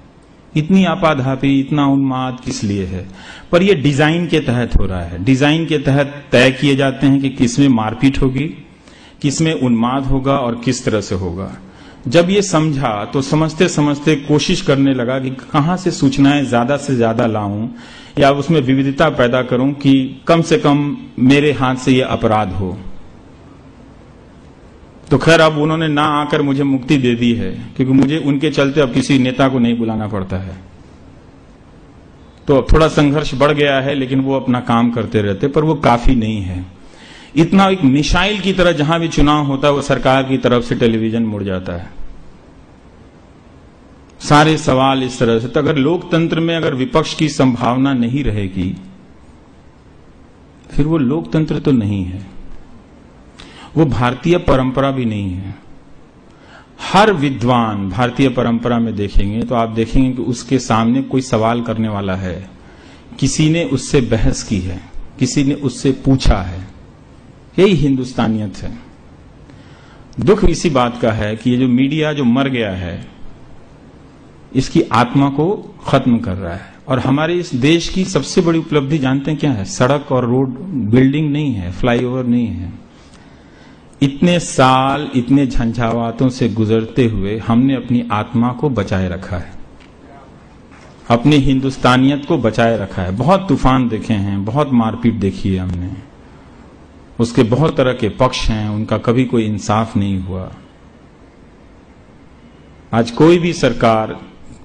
इतनी आपाधापी, इतना उन्माद किस लिए है? पर यह डिजाइन के तहत हो रहा है। डिजाइन के तहत तय किए जाते हैं कि किसमें मारपीट होगी, किसमें उन्माद होगा और किस तरह से होगा। जब ये समझा तो समझते समझते कोशिश करने लगा कि कहां से सूचनाएं ज्यादा से ज्यादा लाऊं या उसमें विविधता पैदा करूं कि कम से कम मेरे हाथ से ये अपराध हो। तो खैर अब उन्होंने ना आकर मुझे मुक्ति दे दी है, क्योंकि मुझे उनके चलते अब किसी नेता को नहीं बुलाना पड़ता है। तो अब थोड़ा संघर्ष बढ़ गया है, लेकिन वो अपना काम करते रहते, पर वो काफी नहीं है। इतना एक मिसाइल की तरह जहां भी चुनाव होता है वो सरकार की तरफ से टेलीविजन मुड़ जाता है, सारे सवाल इस तरह से। तो अगर लोकतंत्र में अगर विपक्ष की संभावना नहीं रहेगी, फिर वो लोकतंत्र तो नहीं है। वो भारतीय परंपरा भी नहीं है। हर विद्वान भारतीय परंपरा में देखेंगे तो आप देखेंगे कि उसके सामने कोई सवाल करने वाला है, किसी ने उससे बहस की है, किसी ने उससे पूछा है। यही हिंदुस्तानियत है। दुख इसी बात का है कि ये जो मीडिया जो मर गया है, इसकी आत्मा को खत्म कर रहा है। और हमारे इस देश की सबसे बड़ी उपलब्धि जानते हैं क्या है? सड़क और रोड बिल्डिंग नहीं है, फ्लाईओवर नहीं है। इतने साल इतने झंझावातों से गुजरते हुए हमने अपनी आत्मा को बचाए रखा है, अपनी हिंदुस्तानियत को बचाए रखा है। बहुत तूफान देखे हैं, बहुत मारपीट देखी है हमने, उसके बहुत तरह के पक्ष हैं, उनका कभी कोई इंसाफ नहीं हुआ। आज कोई भी सरकार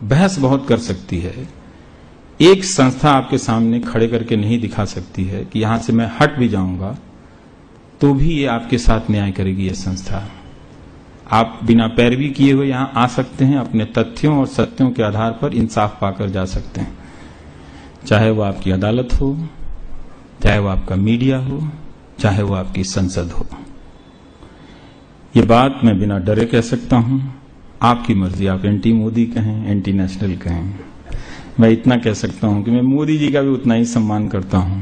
बहस बहुत कर सकती है, एक संस्था आपके सामने खड़े करके नहीं दिखा सकती है कि यहां से मैं हट भी जाऊंगा तो भी ये आपके साथ न्याय करेगी ये संस्था। आप बिना पैरवी किए हुए यहां आ सकते हैं, अपने तथ्यों और सत्यों के आधार पर इंसाफ पाकर जा सकते हैं, चाहे वो आपकी अदालत हो, चाहे वो आपका मीडिया हो, चाहे वो आपकी संसद हो। ये बात मैं बिना डरे कह सकता हूं। आपकी मर्जी, आप एंटी मोदी कहें, एंटी नेशनल कहें। मैं इतना कह सकता हूं कि मैं मोदी जी का भी उतना ही सम्मान करता हूं,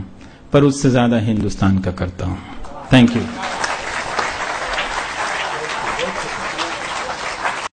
पर उससे ज्यादा हिंदुस्तान का करता हूं। Thank you.